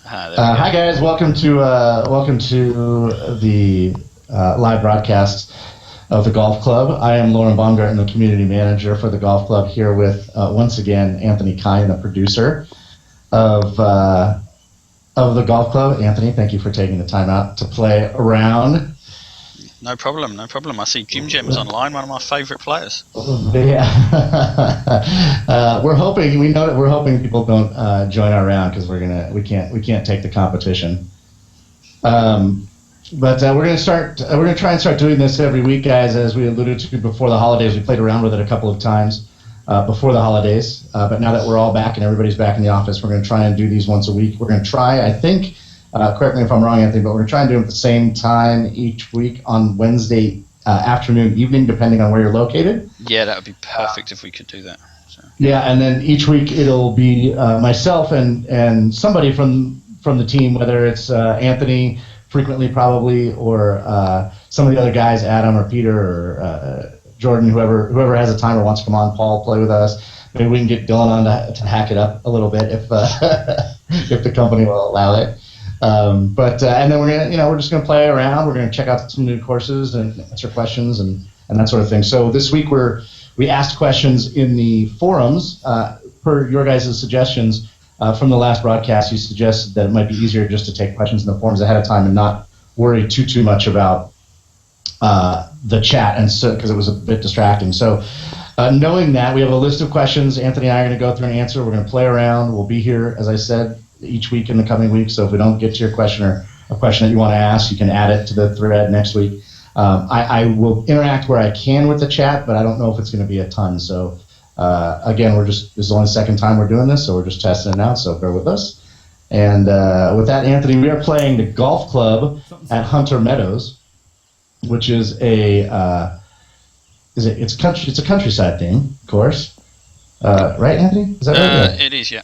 Hi guys, welcome to the live broadcast of the golf club. I am Lauren Baumgarten, the community manager for the golf club, here with once again Anthony Kyne, the producer of the golf club. Anthony, thank you for taking the time out to play around. No problem. I see Jim Jim's online, one of my favourite players. Yeah. We're hoping people don't join our round because we can't take the competition. But we're gonna try and start doing this every week, guys. As we alluded to before the holidays, we played around with it a couple of times before the holidays. But now that we're all back and everybody's back in the office, we're gonna try and do these once a week. We're gonna try, I think. Correct me if I'm wrong, Anthony, but we're going to try and do them at the same time each week on Wednesday afternoon, evening, depending on where you're located. Yeah, that would be perfect if we could do that. So. Yeah, and then each week it'll be myself and somebody from the team, whether it's Anthony, frequently probably, or some of the other guys, Adam or Peter or Jordan, whoever has the time or wants to come on, Paul, play with us. Maybe we can get Dylan on to hack it up a little bit if if the company will allow it. And then we're just gonna play around. We're gonna check out some new courses and answer questions and that sort of thing. So this week we asked questions in the forums per your guys' suggestions from the last broadcast. You suggested that it might be easier just to take questions in the forums ahead of time and not worry too much about the chat, and so because it was a bit distracting. So knowing that, we have a list of questions. Anthony and I are going to go through and answer. We're going to play around. We'll be here, as I said, each week in the coming weeks. So if we don't get to your question or a question that you want to ask, you can add it to the thread next week. I will interact where I can with the chat, but I don't know if it's going to be a ton. So again, this is only the second time we're doing this, so we're just testing it out. So bear with us. And with that, Anthony, we are playing the golf club at Hunter Meadows, which is it's a countryside theme, of course. Right, Anthony? Is that right? Yeah. It is, yeah.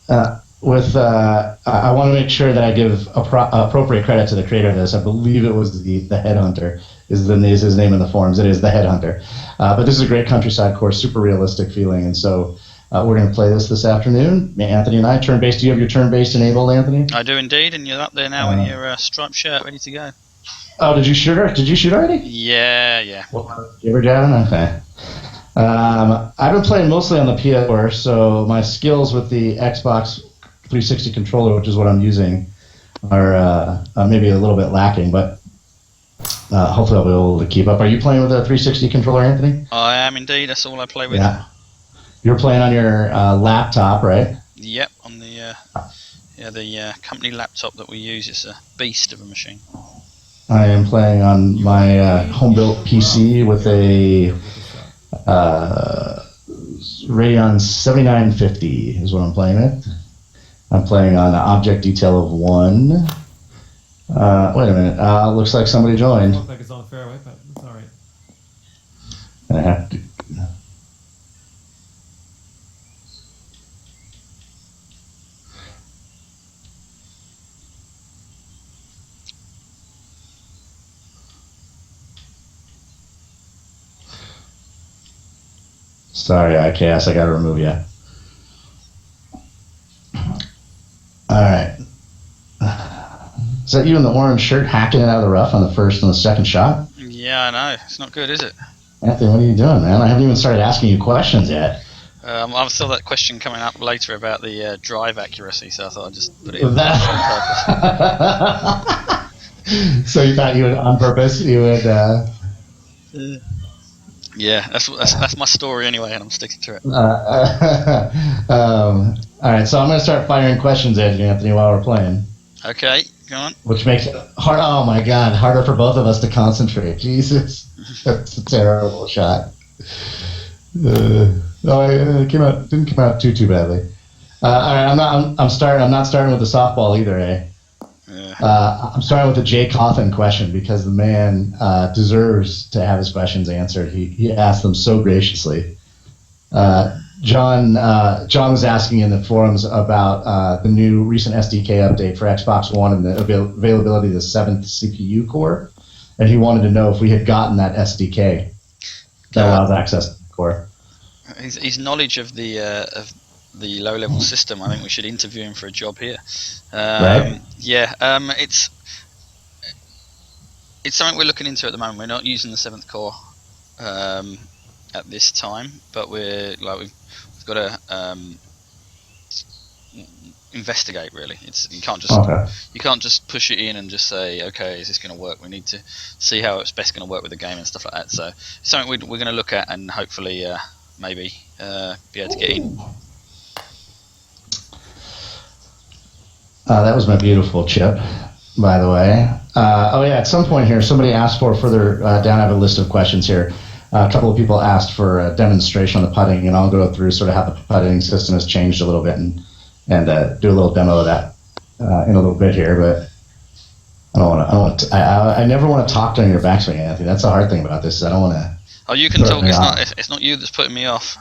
I want to make sure that I give appropriate credit to the creator of this. I believe it was the Headhunter is his name in the forums. It is the Headhunter. But this is a great countryside course, super realistic feeling. And so we're going to play this afternoon. Anthony and I, turn-based. Do you have your turn-based enabled, Anthony? I do indeed, and you're up there now in your striped shirt ready to go. Oh, did you shoot already? Yeah. Well, you ever jabbing? Okay. I've been playing mostly on the PS4, so my skills with the Xbox 360 controller, which is what I'm using, are maybe a little bit lacking, but hopefully I'll be able to keep up. Are you playing with a 360 controller, Anthony? I am indeed. That's all I play with. Yeah. You're playing on your laptop, right? Yep, on the company laptop that we use. It's a beast of a machine. I am playing on my home-built PC with a Radeon 7950 is what I'm playing with. I'm playing on an object detail of 1. Wait a minute. Looks like somebody joined. Looks like it's on the fairway, but it's all right. I have to. Sorry, IKS, I gotta remove you. Alright. Is that you in the orange shirt hacking it out of the rough on the first and the second shot? Yeah, I know. It's not good, is it? Anthony, what are you doing, man? I haven't even started asking you questions yet. I saw that question coming up later about the drive accuracy, so I thought I'd just put it in on purpose. So you thought you would, on purpose, Yeah, that's my story anyway, and I'm sticking to it. All right, so I'm going to start firing questions at you, Anthony, while we're playing. Okay, go on. Which makes it hard. Oh my God, harder for both of us to concentrate. Jesus, that's a terrible shot. It didn't come out too badly. All right, I'm not starting with the softball either, eh? Yeah. I'm starting with the Jay Cawthon question because the man deserves to have his questions answered. He asked them so graciously. John was asking in the forums about the new recent SDK update for Xbox One and the availability of the 7th CPU core, and he wanted to know if we had gotten that SDK that allows access to the core. His knowledge of the the low-level system. I think we should interview him for a job here. Right. Yeah, it's something we're looking into at the moment. We're not using the 7th core at this time, but we've got to investigate. Really, you can't just push it in and just say, okay, is this going to work? We need to see how it's best going to work with the game and stuff like that. So it's something we're going to look at and hopefully maybe be able to get in. That was my beautiful chip, by the way. At some point here, somebody asked for further down. I have a list of questions here. A couple of people asked for a demonstration on the putting, and I'll go through sort of how the putting system has changed a little bit and do a little demo of that in a little bit here. But I never want to talk during your backswing, Anthony. That's the hard thing about this. Is I don't want to. Oh, you can talk. It's not you that's putting me off.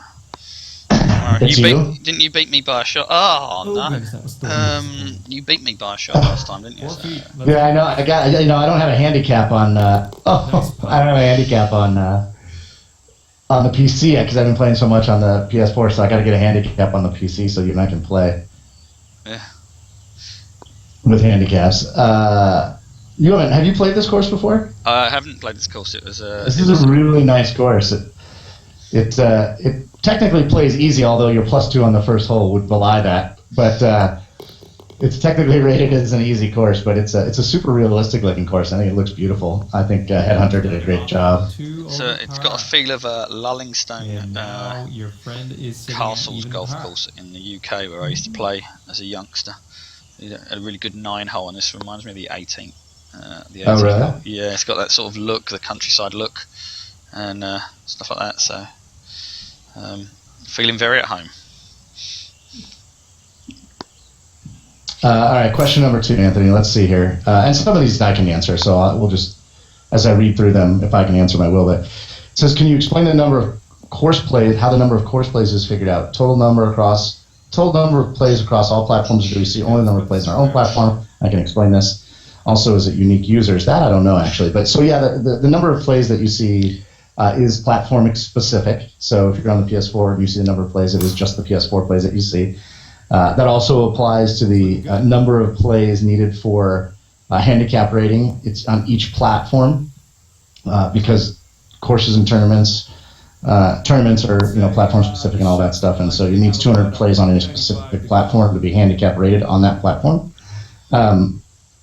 It's you. Didn't you beat me by a shot? Oh no! You beat me by a shot last time, didn't you? So. Yeah, I know. I don't have a handicap on. I don't have a handicap on the PC yet because I've been playing so much on the PS4. So I got to get a handicap on the PC so you and I can play. Yeah. With handicaps. Have you played this course before? I haven't played this course. This is a really nice course. It technically plays easy, although your +2 on the first hole would belie that. But it's technically rated as an easy course, but it's a super realistic looking course. I think it looks beautiful. I think Headhunter did a great job. So it's got a feel of Lullingstone your friend is Castles golf course in the UK where I used to play as a youngster. A really good 9-hole, and this reminds me of the 18th. The 18th oh, really? hole. Yeah, it's got that sort of look, the countryside look, and stuff like that. So. Feeling very at home. All right, question number 2, Anthony. Let's see here. And some of these I can answer, so we'll just, as I read through them, if I can answer them, I will. But it says, can you explain the number of course plays, how the number of course plays is figured out? Total number of plays across all platforms, or do we see only the number of plays on our own platform? I can explain this. Also, is it unique users? That I don't know, actually. But so, yeah, the number of plays that you see is platform specific. So if you're on the PS4 and you see the number of plays, it is just the PS4 plays that you see. That also applies to the number of plays needed for handicap rating. It's on each platform because courses and tournaments are platform specific and all that stuff. And so you need 200 plays on any specific platform to be handicap rated on that platform.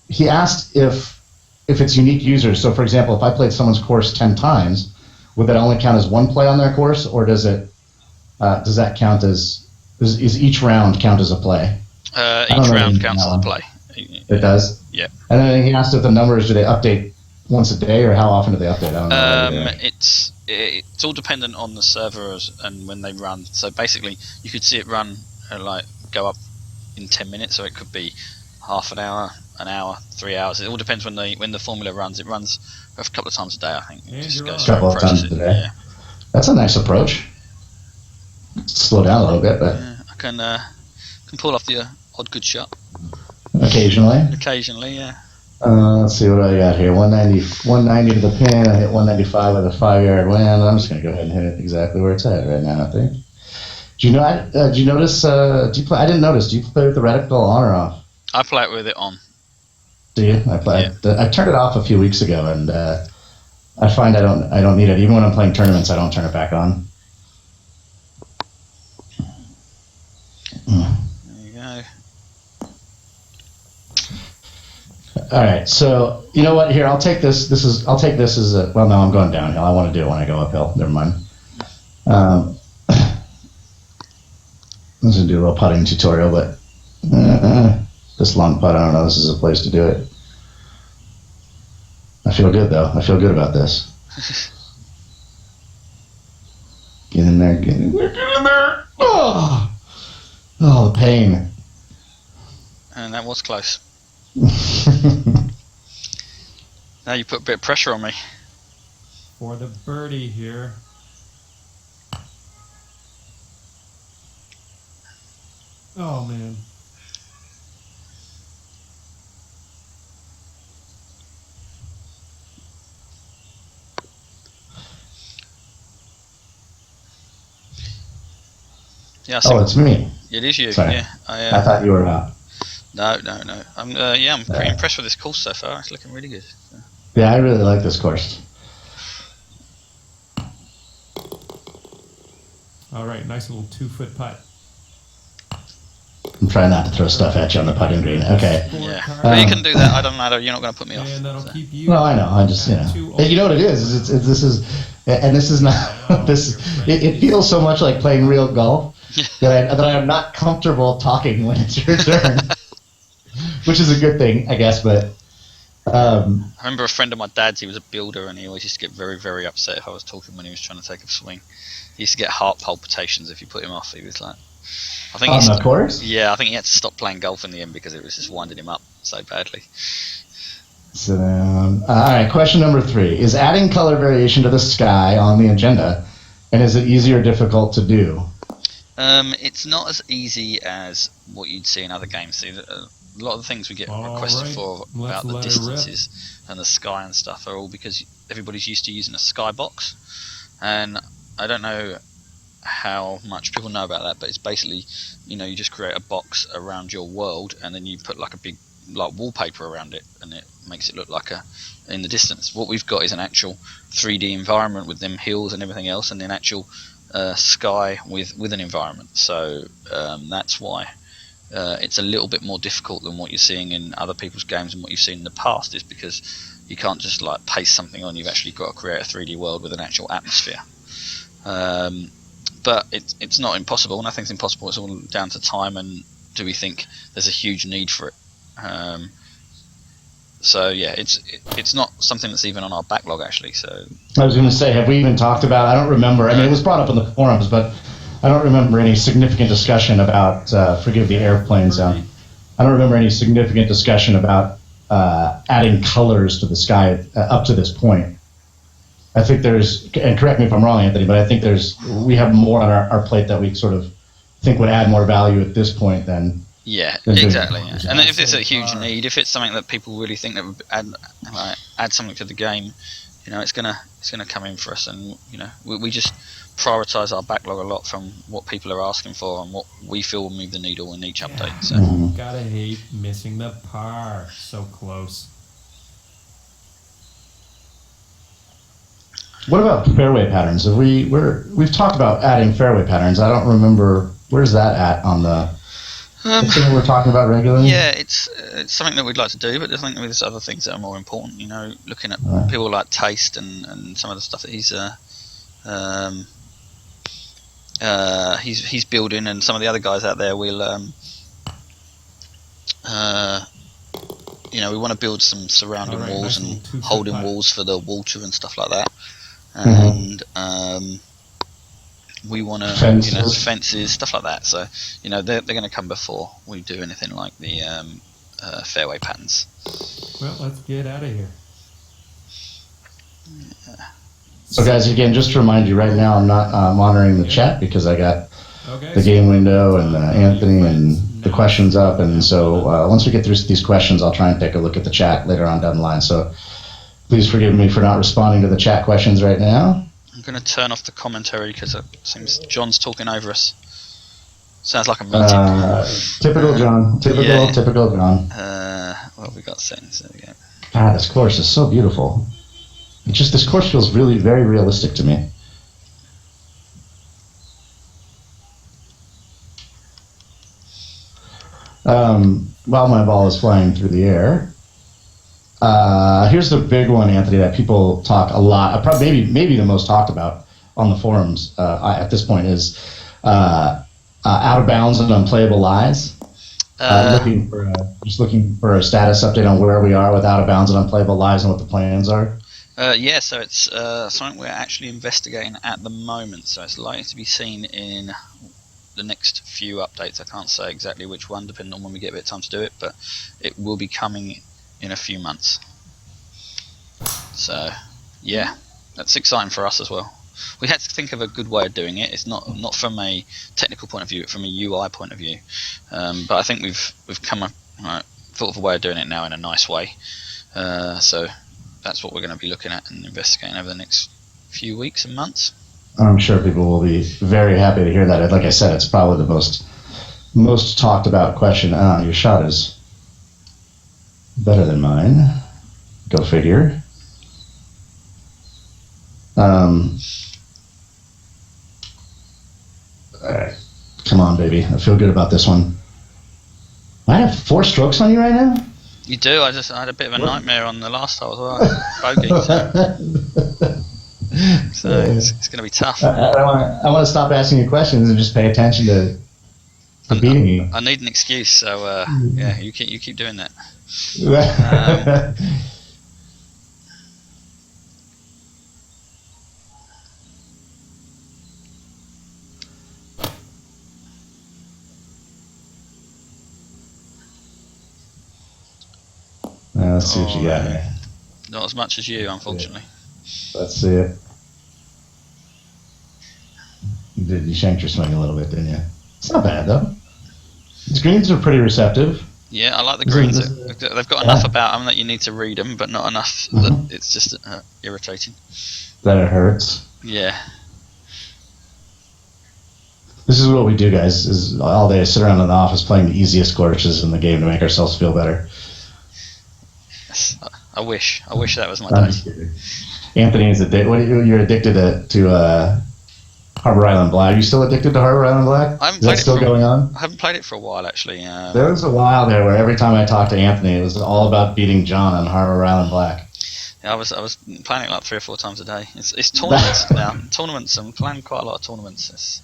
He asked if it's unique users. So for example, if I played someone's course 10 times, would that only count as one play on their course, or does that count as is each round count as a play? Each round counts as a play. It does. Yeah. And then he asked if the numbers, do they update once a day, or how often do they update? I don't know. It's all dependent on the servers and when they run. So basically, you could see it run go up in 10 minutes, or it could be half an hour, 3 hours. It all depends when the formula runs. It runs a couple of times a day, I think. A couple of times a day. Yeah. That's a nice approach. Slow down a little bit, but I can pull off the odd good shot. Occasionally. Occasionally, yeah. Let's see what I got here. 190 to the pin. I hit 195 with a 5-yard wind. I'm just gonna go ahead and hit it exactly where it's at right now, I think. Do you notice? I didn't notice. Do you play with the reticle on or off? I play it with it on. Do you? I turned it off a few weeks ago, and I find I don't need it. Even when I'm playing tournaments, I don't turn it back on. There you go. All right, so you know what? Here, I'll take this. I'll take this as a. Well, no, I'm going downhill. I want to do it when I go uphill. Never mind. I'm just gonna do a little putting tutorial, but this long putt, I don't know. This is a place to do it. I feel good though. I feel good about this. Get in there. Get in there. Oh, the pain. And that was close. Now you put a bit of pressure on me. For the birdie here. Oh man. Yeah, oh, it's me. It is you. Sorry. Yeah. I thought you were not. No. I'm pretty impressed with this course so far. It's looking really good. Yeah, I really like this course. All right, nice little 2-foot putt. I'm trying not to throw stuff at you on the putting green. Okay. Yeah, but you can do that. I don't matter. You're not going to put me off. And that'll So. keep you. No, I know. I just, you know what it is. This is not this. It feels so much like playing real golf that I am not comfortable talking when it's your turn, which is a good thing, I guess. But I remember a friend of my dad's. He was a builder, and he always used to get very, very upset if I was talking when he was trying to take a swing. He used to get heart palpitations if you put him off. He was like, I think on the course. Yeah, I think he had to stop playing golf in the end because it was just winding him up so badly. So, all right. Question number 3: is adding color variation to the sky on the agenda, and is it easy or difficult to do? It's not as easy as what you'd see in other games. See, a lot of the things we get requested for about the distances and the sky and stuff are all because everybody's used to using a skybox, and I don't know how much people know about that, but it's basically, you just create a box around your world and then you put like a big wallpaper around it and it makes it look like in the distance. What we've got is an actual 3D environment with them hills and everything else, and an actual sky with an environment. So that's why it's a little bit more difficult than what you're seeing in other people's games and what you've seen in the past, is because you can't just like paste something on. You've actually got to create a 3D world with an actual atmosphere. But it's not impossible. Nothing's impossible. It's all down to time and do we think there's a huge need for it. So yeah, it's not something that's even on our backlog actually. So I was going to say, have we even talked about? I don't remember. I mean, it was brought up in the forums, but I don't remember any significant discussion about. Forgive the airplane sound. I don't remember any significant discussion about adding colors to the sky up to this point. I think there's, and correct me if I'm wrong, Anthony, but I think we have more on our plate that we sort of think would add more value at this point than. Yeah, exactly. Yeah. And if it's a huge need, if it's something that people really think that would add something to the game, it's gonna come in for us, and we just prioritise our backlog a lot from what people are asking for and what we feel will move the needle in each update. So. Gotta hate missing the par. So close. What about fairway patterns? We've talked about adding fairway patterns. I don't remember, where's that at on the thing we're talking about regularly? Yeah, it's something that we'd like to do, but I think there's other things that are more important. Looking at people like Taste and some of the stuff that he's building, and some of the other guys out there will we want to build some surrounding walls and holding walls for the water and stuff like that. And we want to fences, stuff like that. So they're going to come before we do anything like the fairway patterns. Well, let's get out of here. Yeah. So guys, again, just to remind you, right now I'm not monitoring the chat because I got the game window and Anthony and the questions up, and so once we get through these questions, I'll try and take a look at the chat later on down the line. So please forgive me for not responding to the chat questions right now. I'm going to turn off the commentary because it seems John's talking over us. Sounds like a meeting. Typical John. Typical John. What have we got settings? There we go. God, this course is so beautiful. This course feels really very realistic to me. While my ball is flying through the air, here's the big one, Anthony, that people talk a lot, maybe the most talked about on the forums at this point is out of bounds and unplayable lies. Looking for a status update on where we are with out of bounds and unplayable lies and what the plans are. Yeah, so it's something we're actually investigating at the moment. So it's likely to be seen in the next few updates. I can't say exactly which one, depending on when we get a bit of time to do it, but it will be coming in a few months. So, yeah, that's exciting for us as well. We had to think of a good way of doing it. It's not from a technical point of view, from a UI point of view. But I think we've come up thought of a way of doing it now in a nice way. So that's what we're going to be looking at and investigating over the next few weeks and months. I'm sure people will be very happy to hear that. Like I said, it's probably the most most talked about question. Your shot is better than mine. Go figure. All right. Come on, baby. I feel good about this one. I have 4 strokes on you right now? You do. I had a bit of a nightmare on the last hole as well. Bogey. So it's going to be tough. I want to stop asking you questions and just pay attention to beating you. I need an excuse, so yeah, you keep doing that. Let's see what you got here. Not as much as you, unfortunately. Let's see it. You shanked your swing a little bit, didn't you? It's not bad, though. These greens are pretty receptive. Yeah, I like the greens. They've got enough about them that you need to read them, but not enough that it's just irritating. That it hurts. Yeah. This is what we do, guys, is all day sit around in the office playing the easiest courses in the game to make ourselves feel better. I wish that was my day. Anthony is addicted. You're addicted to Harbor Island Black. Are you still addicted to Harbor Island Black? Is that still going on? I haven't played it for a while, actually. There was a while there where every time I talked to Anthony, it was all about beating John on Harbor Island Black. Yeah, I was playing it like 3 or 4 times a day. It's tournaments now. Tournaments. I'm playing quite a lot of tournaments. It's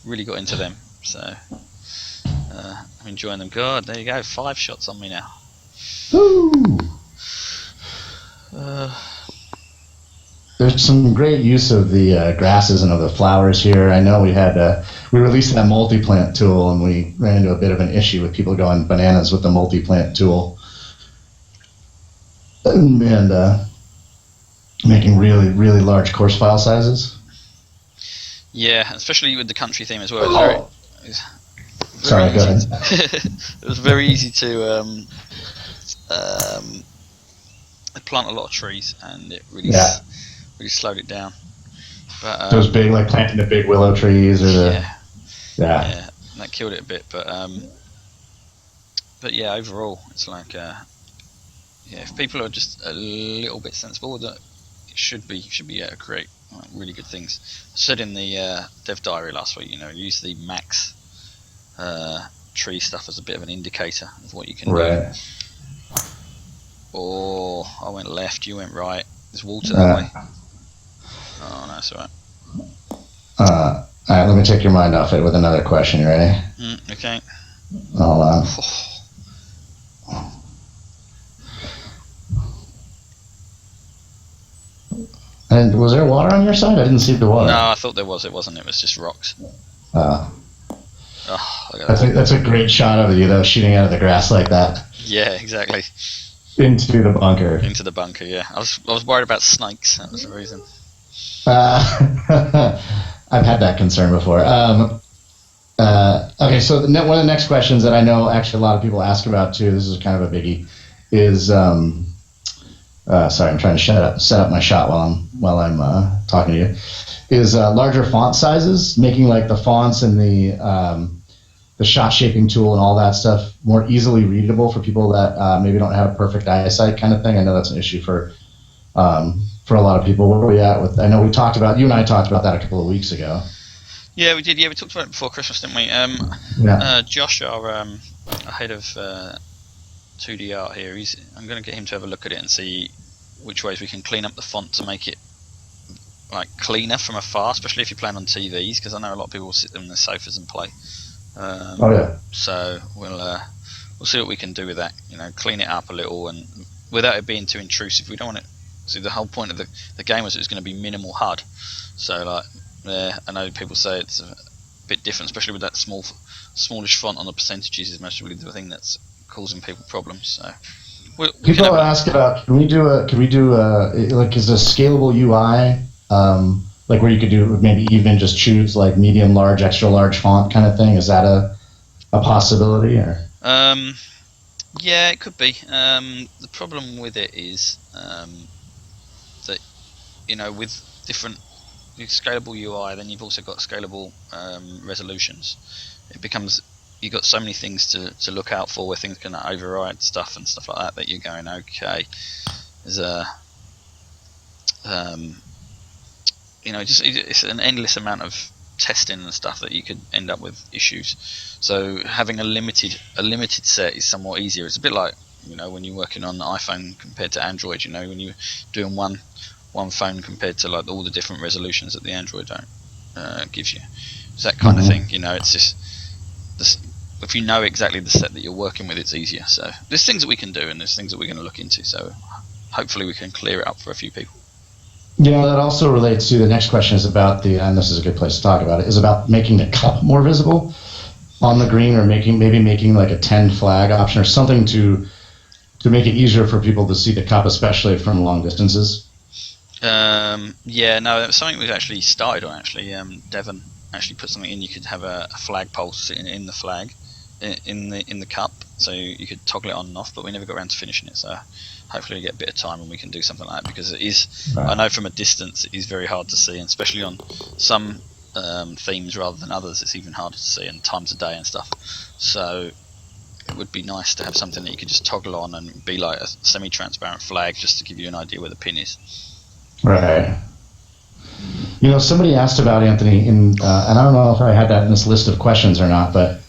really got into them. So I'm enjoying them. God, there you go. 5 shots on me now. Woo! There's some great use of the grasses and of the flowers here. I know we released that multi-plant tool, and we ran into a bit of an issue with people going bananas with the multi-plant tool and making really, really large course file sizes. Yeah, especially with the country theme as well. Sorry, go ahead. It was very easy to plant a lot of trees, and it really slowed it down. But those big, like planting the big willow trees, or yeah, that killed it a bit. But yeah, overall, it's like if people are just a little bit sensible, that it should be able to create really good things. I said in the dev diary last week, use the max tree stuff as a bit of an indicator of what you can do. Oh, I went left, you went right. There's water that way. Oh, no, that's alright. Alright, let me take your mind off it with another question. You ready? Okay. Hold on. And was there water on your side? I didn't see the water. No, I thought there was. It wasn't. It was just rocks. Oh, look at that. That's a great shot of you, though, shooting out of the grass like that. Yeah, exactly. Into the bunker. Into the bunker, yeah. I was worried about snakes. That was the reason. I've had that concern before. Okay, so one of the next questions that I know actually a lot of people ask about too, this is kind of a biggie, is sorry, I'm trying to set up my shot while I'm talking to you. Is larger font sizes, making like the fonts and the shot shaping tool and all that stuff more easily readable for people that maybe don't have perfect eyesight, kind of thing. I know that's an issue for a lot of people. Where are we at with? I know you and I talked about that a couple of weeks ago. Yeah, we did. Yeah, we talked about it before Christmas, didn't we? Josh, our head of 2D art here, I'm going to get him to have a look at it and see which ways we can clean up the font to make it like cleaner from afar, especially if you're playing on TVs, because I know a lot of people will sit on their sofas and play. So we'll see what we can do with that. Clean it up a little, and without it being too intrusive. We don't want it. See, the whole point of the game was it was going to be minimal HUD. So I know people say it's a bit different, especially with that smallish font on the percentages is mostly the thing that's causing people problems. So people ask about could we do like is a scalable UI like where you could do maybe even just choose like medium, large, extra large font kind of thing? Is that a possibility or? Yeah, it could be. The problem with it is that with different scalable UI, then you've also got scalable resolutions. It becomes you've got so many things to look out for, where things can override stuff and stuff like that you're going, okay, there's a just it's an endless amount of testing and stuff that you could end up with issues. So having a limited set is somewhat easier. It's a bit like, when you're working on the iPhone compared to Android, when you're doing one phone compared to like all the different resolutions that the Android gives you. It's that kind of thing. It's just this, if you know exactly the set that you're working with, it's easier. So there's things that we can do, and there's things that we're going to look into. So hopefully we can clear it up for a few people. That also relates to the next question, is about and this is a good place to talk about it, is about making the cup more visible on the green, or maybe making like a 10 flag option or something to make it easier for people to see the cup, especially from long distances. It was something we've actually started on. Devon actually put something in. You could have a flag pole sitting in the flag in the cup, so you could toggle it on and off. But we never got around to finishing it. So hopefully we get a bit of time and we can do something like that, because it is. Right. I know from a distance it is very hard to see, and especially on some themes rather than others, it's even harder to see, and times of day and stuff. So it would be nice to have something that you could just toggle on and be like a semi-transparent flag, just to give you an idea where the pin is. Right. Somebody asked about, Anthony, and I don't know if I had that in this list of questions or not, but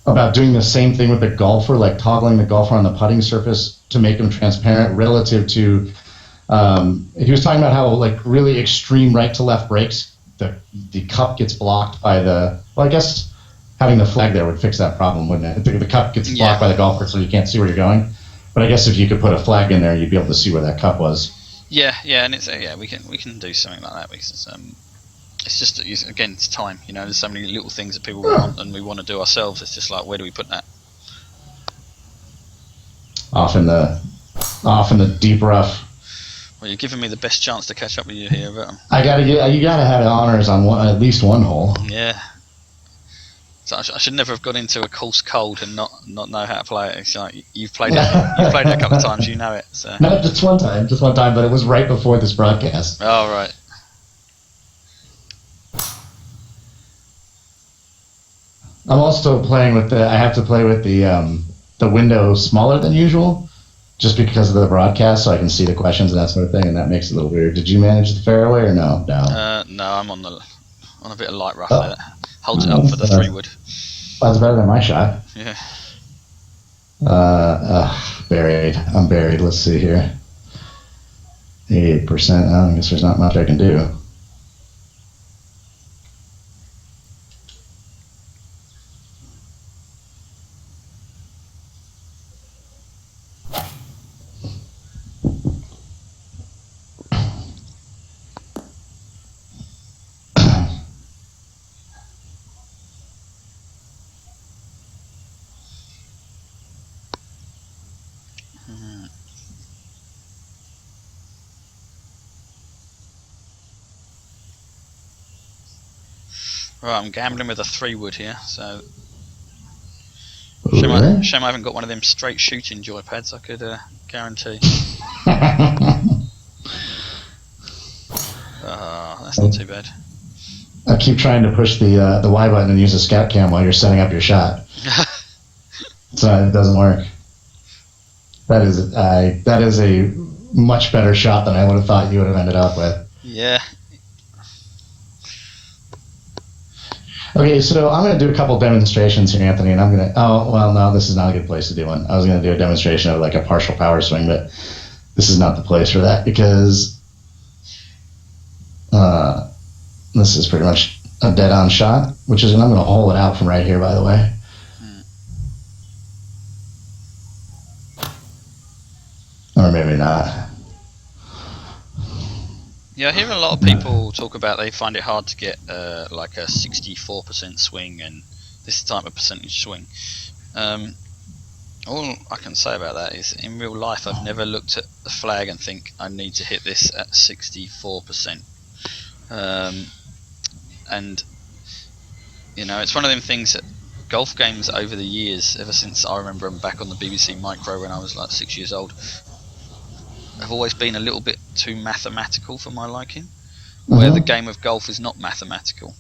about doing the same thing with the golfer, like toggling the golfer on the putting surface to make them transparent relative to, he was talking about how like really extreme right to left breaks, the cup gets blocked by I guess having the flag there would fix that problem, wouldn't it? The cup gets blocked by the golfer, so you can't see where you're going. But I guess if you could put a flag in there, you'd be able to see where that cup was. Yeah, and it's we can do something like that, because it's just again, it's time. There's so many little things that people want and we want to do ourselves. It's just like, where do we put that? Off in the deep rough. Well, you're giving me the best chance to catch up with you here, but you gotta have honors on at least one hole. Yeah. So I should never have got into a course cold and not know how to play it. It's like you've played it a couple of times, you know it. So. No, just one time, but it was right before this broadcast. Oh, right. I'm also playing with I have to play with the window smaller than usual, just because of the broadcast, so I can see the questions and that sort of thing, and that makes it a little weird. Did you manage the fairway or no? No. No, I'm on a bit of light rough there. Holds it up for the 3-wood. That's better than my shot. Yeah. Buried. I'm buried. Let's see here. 88%. I guess there's not much I can do. Right, I'm gambling with a 3-wood here, so shame I haven't got one of them straight shooting joypads. I could guarantee. That's not too bad. I keep trying to push the Y button and use a scout cam while you're setting up your shot. So it doesn't work. That is a much better shot than I would have thought you would have ended up with. Yeah. Okay, so I'm going to do a couple demonstrations here, Anthony, and I'm going to... Oh, well, no, this is not a good place to do one. I was going to do a demonstration of like a partial power swing, but this is not the place for that, because this is pretty much a dead-on shot, which is... And I'm going to hole it out from right here, by the way. Or maybe not. Yeah, I hear a lot of people talk about they find it hard to get like a 64% swing and this type of percentage swing. All I can say about that is, in real life, I've never looked at the flag and think I need to hit this at 64%. And it's one of them things that golf games over the years, ever since I remember them back on the BBC Micro when I was like 6 years old, have always been a little bit too mathematical for my liking, where the game of golf is not mathematical.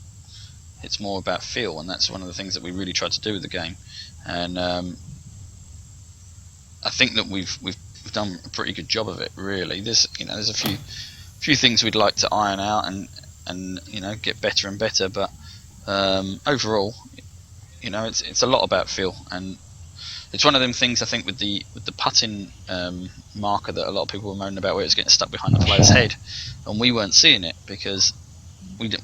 It's more about feel, and that's one of the things that we really tried to do with the game. And I think that we've done a pretty good job of it. Really, there's a few things we'd like to iron out and get better and better, but overall, it's a lot about feel, and it's one of them things I think with the putting marker that a lot of people were moaning about, where it's getting stuck behind the player's head, and we weren't seeing it because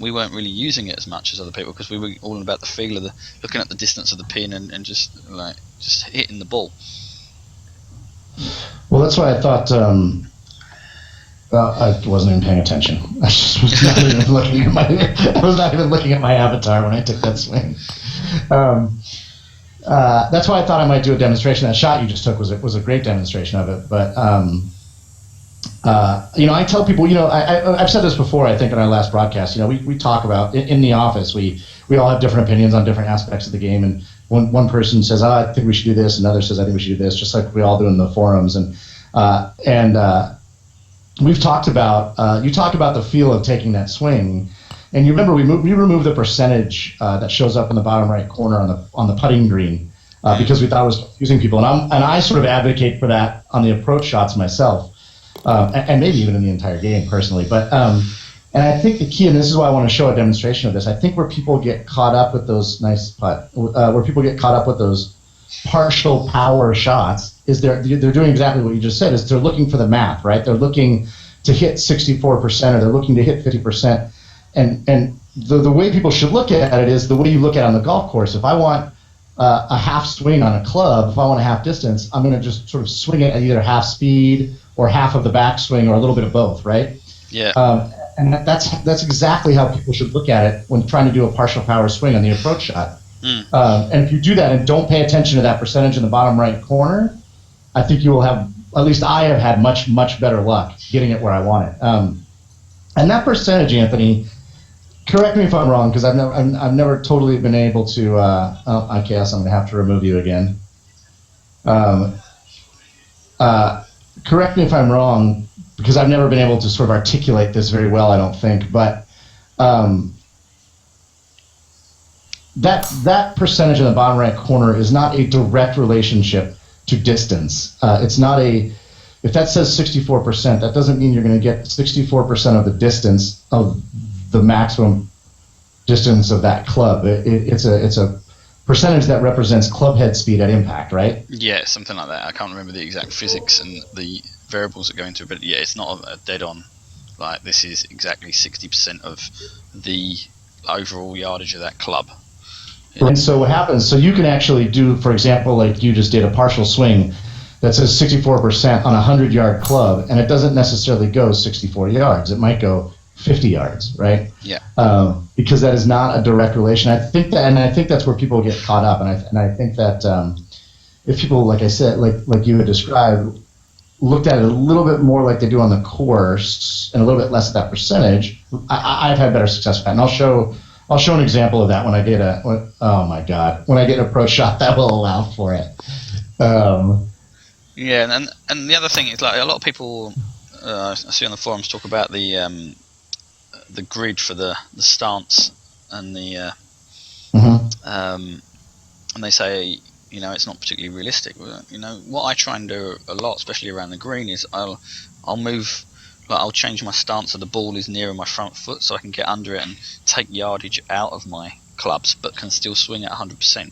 we weren't really using it as much as other people, because we were all about the feel of looking at the distance of the pin and just hitting the ball. Well, that's why I thought. I wasn't even paying attention. I just was not even looking at I was not even looking at my avatar when I took that swing. That's why I thought I might do a demonstration. That shot you just took was a great demonstration of it. But I tell people, I've said this before. I think in our last broadcast, we talk about in the office. We all have different opinions on different aspects of the game, and one person says, I think we should do this, another says, I think we should do this, just like we all do in the forums. And we've talked about, you talk about the feel of taking that swing, and you remember we removed the percentage that shows up in the bottom right corner on the putting green because we thought it was confusing people, and I sort of advocate for that on the approach shots myself, and maybe even in the entire game personally. But and I think the key, and this is why I want to show a demonstration of this, I think where people get caught up with those where people get caught up with those partial power shots is they're doing exactly what you just said, is they're looking for the math, right? They're looking to hit 64% or they're looking to hit 50%. And the way people should look at it is the way you look at it on the golf course. If I want a half swing on a club, if I want a half distance, I'm going to just sort of swing it at either half speed or half of the backswing or a little bit of both, right? Yeah. And that's exactly how people should look at it when trying to do a partial power swing on the approach shot. And if you do that and don't pay attention to that percentage in the bottom right corner, I think you will have, at least I have had much, much better luck getting it where I want it. And that percentage, Anthony, correct me if I'm wrong, because I've never totally been able to. I guess I'm going to have to remove you again. Correct me if I'm wrong, because I've never been able to sort of articulate this very well, I don't think. But that percentage in the bottom right corner is not a direct relationship to distance. It's not a. If that says 64%, that doesn't mean you're going to get 64% of the distance of the maximum distance of that club. It's a percentage that represents club head speed at impact, right? Yeah, something like that. I can't remember the exact physics and the variables that go into it, but yeah, it's not a dead-on, like this is exactly 60% of the overall yardage of that club. Yeah. And so what happens, so you can actually do, for example, like you just did a partial swing that says 64% on a 100-yard club, and it doesn't necessarily go 64 yards. It might go 50 yards, right? Yeah. Because that is not a direct relation. I think that's where people get caught up, and I think that if people, like I said, like you had described, looked at it a little bit more like they do on the course, and a little bit less at that percentage, I've had better success with that. And I'll show an example of that when I get when I get an approach shot that will allow for it. Yeah, and the other thing is, like, a lot of people I see on the forums talk about the grid for the stance and the and they say, it's not particularly realistic. What I try and do a lot, especially around the green, is I'll move, like I'll change my stance so the ball is nearer my front foot, so I can get under it and take yardage out of my clubs, but can still swing at 100%.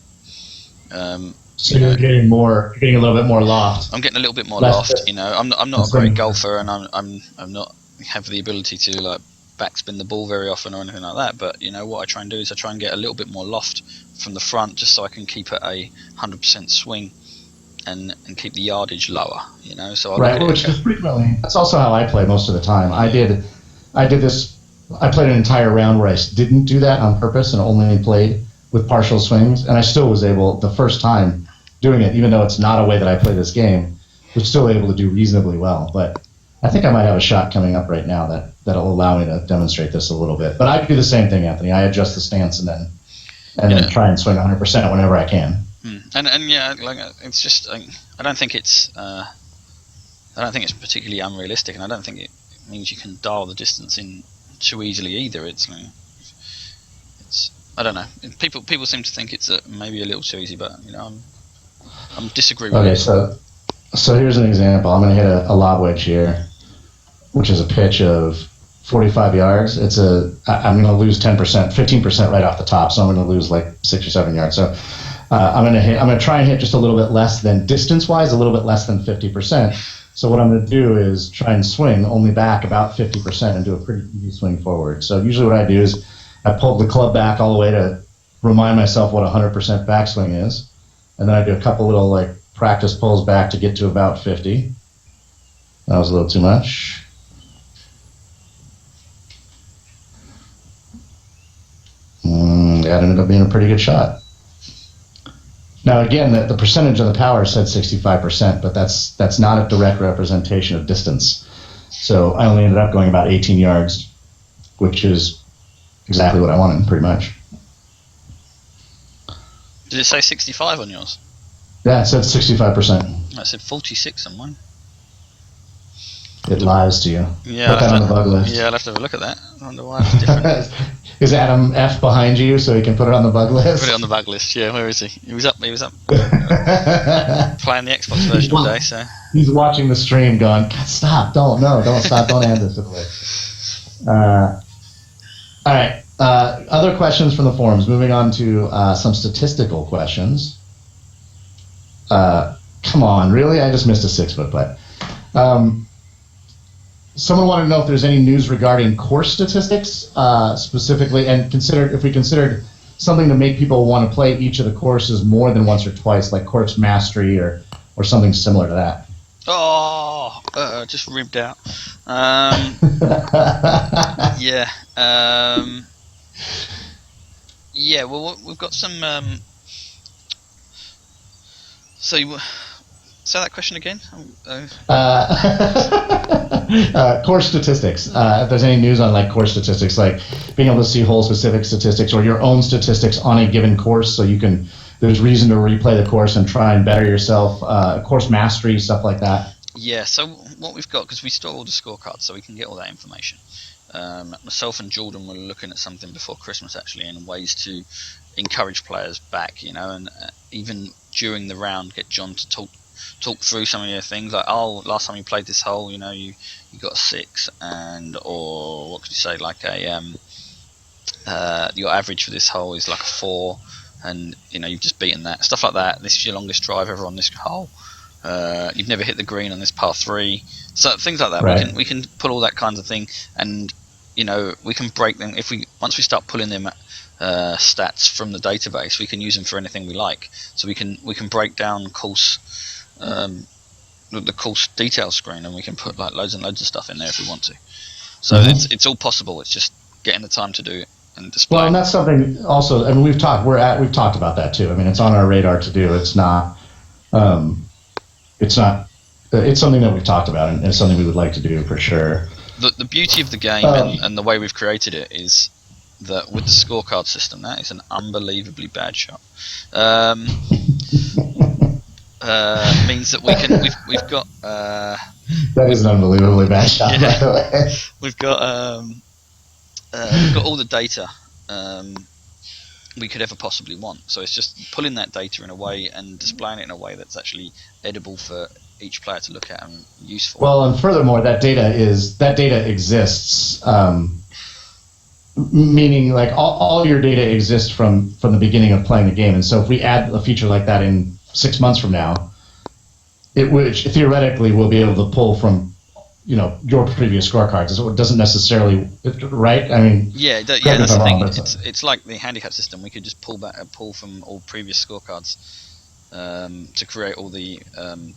So you're getting a little bit more loft. I'm getting a little bit more loft. I'm not a great golfer, and I'm not have the ability to like backspin the ball very often or anything like that. But what I try and do is I try and get a little bit more loft from the front, just so I can keep it a 100% swing and keep the yardage lower. So which is frequently, that's also how I play most of the time. I did this. I played an entire round where I didn't do that on purpose and only played with partial swings, and I still was able, the first time doing it, even though it's not a way that I play this game, was still able to do reasonably well. But I think I might have a shot coming up right now that'll allow me to demonstrate this a little bit. But I do the same thing, Anthony. I adjust the stance and then try and swing 100% whenever I can. And yeah, like it's just I don't think it's particularly unrealistic, and I don't think it means you can dial the distance in too easily either. It's I don't know. People seem to think it's maybe a little too easy, but I'm disagree with Okay, it. so here's an example. I'm going to hit a lob wedge here, which is a pitch of 45 yards. I'm going to lose 10%, 15% right off the top, so I'm going to lose like 6 or 7 yards. So I'm going to try and hit just a little bit less than distance-wise, a little bit less than 50%. So what I'm going to do is try and swing only back about 50% and do a pretty easy swing forward. So usually what I do is I pull the club back all the way to remind myself what 100% backswing is, and then I do a couple little like practice pulls back to get to about 50. That was a little too much. That ended up being a pretty good shot. Now again, the percentage of the power said 65%, but that's not a direct representation of distance. So I only ended up going about 18 yards, which is exactly what I wanted, pretty much. Did it say 65 on yours? Yeah, it said 65%. I said 46 on mine. It lies to you. Yeah, Put that on the bug list. Yeah, I'll have to have a look at that. I wonder why it's different. Is Adam F behind you so he can put it on the bug list? Put it on the bug list. Yeah, where is he? He was up playing the Xbox version all day. So he's watching the stream, going, God, stop! Don't stop! Don't end this. All right. Other questions from the forums. Moving on to some statistical questions. Come on, really? I just missed a 6-foot putt. Someone wanted to know if there's any news regarding course statistics, specifically, and if we considered something to make people want to play each of the courses more than once or twice, like course mastery or something similar to that. Oh, just ribbed out. Yeah. Yeah. Well, we've got some. Say that question again. Course statistics. If there's any news on like course statistics, like being able to see hole-specific statistics or your own statistics on a given course, so there's reason to replay the course and try and better yourself. Course mastery, stuff like that. Yeah. So what we've got, because we store all the scorecards, so we can get all that information. Myself and Jordan were looking at something before Christmas actually, and ways to encourage players back, and even during the round, get John to talk through some of your things, like, oh, last time you played this hole, you got a 6, or what could you say, like your average for this hole is like a 4, and you've just beaten that, stuff like that. This is your longest drive ever on this hole. You've never hit the green on this par 3, so things like that. Right. We can pull all that kinds of thing, and we can break them once we start pulling them stats from the database. We can use them for anything we like. So we can break down course. The course detail screen, and we can put like loads and loads of stuff in there if we want to. So it's all possible. It's just getting the time to do it and display. Well, and that's something also. I mean, we've talked about that too. I mean, it's on our radar to do. It's not. It's something that we've talked about, and it's something we would like to do for sure. The beauty of the game and the way we've created it is that with the scorecard system, that is an unbelievably bad shot. Means that we've got that is an unbelievably bad shot, yeah. By the way. We've got all the data we could ever possibly want, so it's just pulling that data in a way and displaying it in a way that's actually edible for each player to look at and useful. Well, and furthermore, that data exists, meaning like all your data exists from the beginning of playing the game, and so if we add a feature like that in 6 months from now, which theoretically we'll be able to pull from, your previous scorecards. So it doesn't necessarily, right? I mean, yeah, that's the thing. It's like the handicap system. We could just pull from all previous scorecards to create all the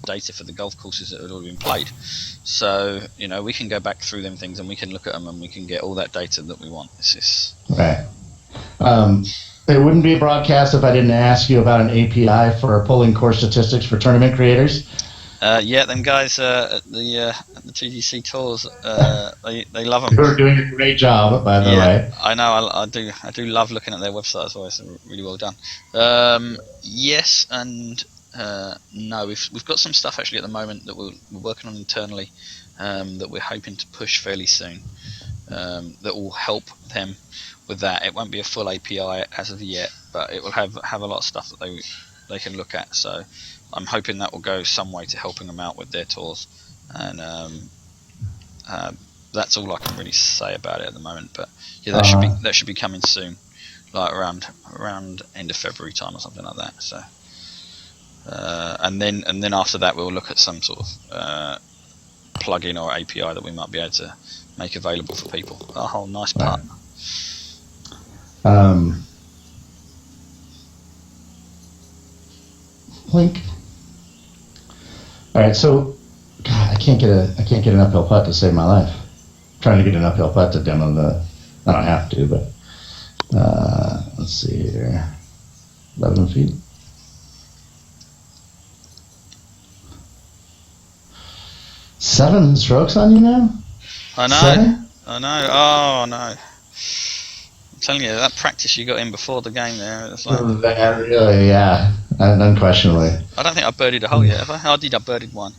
data for the golf courses that had already been played. So we can go back through them things and we can look at them and we can get all that data that we want. Right. It wouldn't be a broadcast if I didn't ask you about an API for pulling course statistics for tournament creators. Yeah, them guys at the TGC tours, they love them. You're doing a great job, by the way. I know. I do love looking at their website as well. It's really well done. Yes and no. We've got some stuff actually at the moment that we're working on internally that we're hoping to push fairly soon. that will help them with that. It won't be a full API as of yet, but it will have a lot of stuff that they can look at. So I'm hoping that will go some way to helping them out with their tours, and that's all I can really say about it at the moment. But yeah, that should be coming soon, like around end of February time or something like that. So and then after that we'll look at some sort of plugin or API that we might be able to make available for people. Oh, nice part. Link. All right, so God, I can't get an uphill putt to save my life. I'm trying to get an uphill putt to demo the. I don't have to, but let's see here. 11 feet. Seven strokes on you now? I know. 7? I know. Oh no. I'm telling you, that practice you got in before the game there. It's like, that really, yeah, unquestionably. I don't think I birdied a hole yet, have I? How did I birdied one?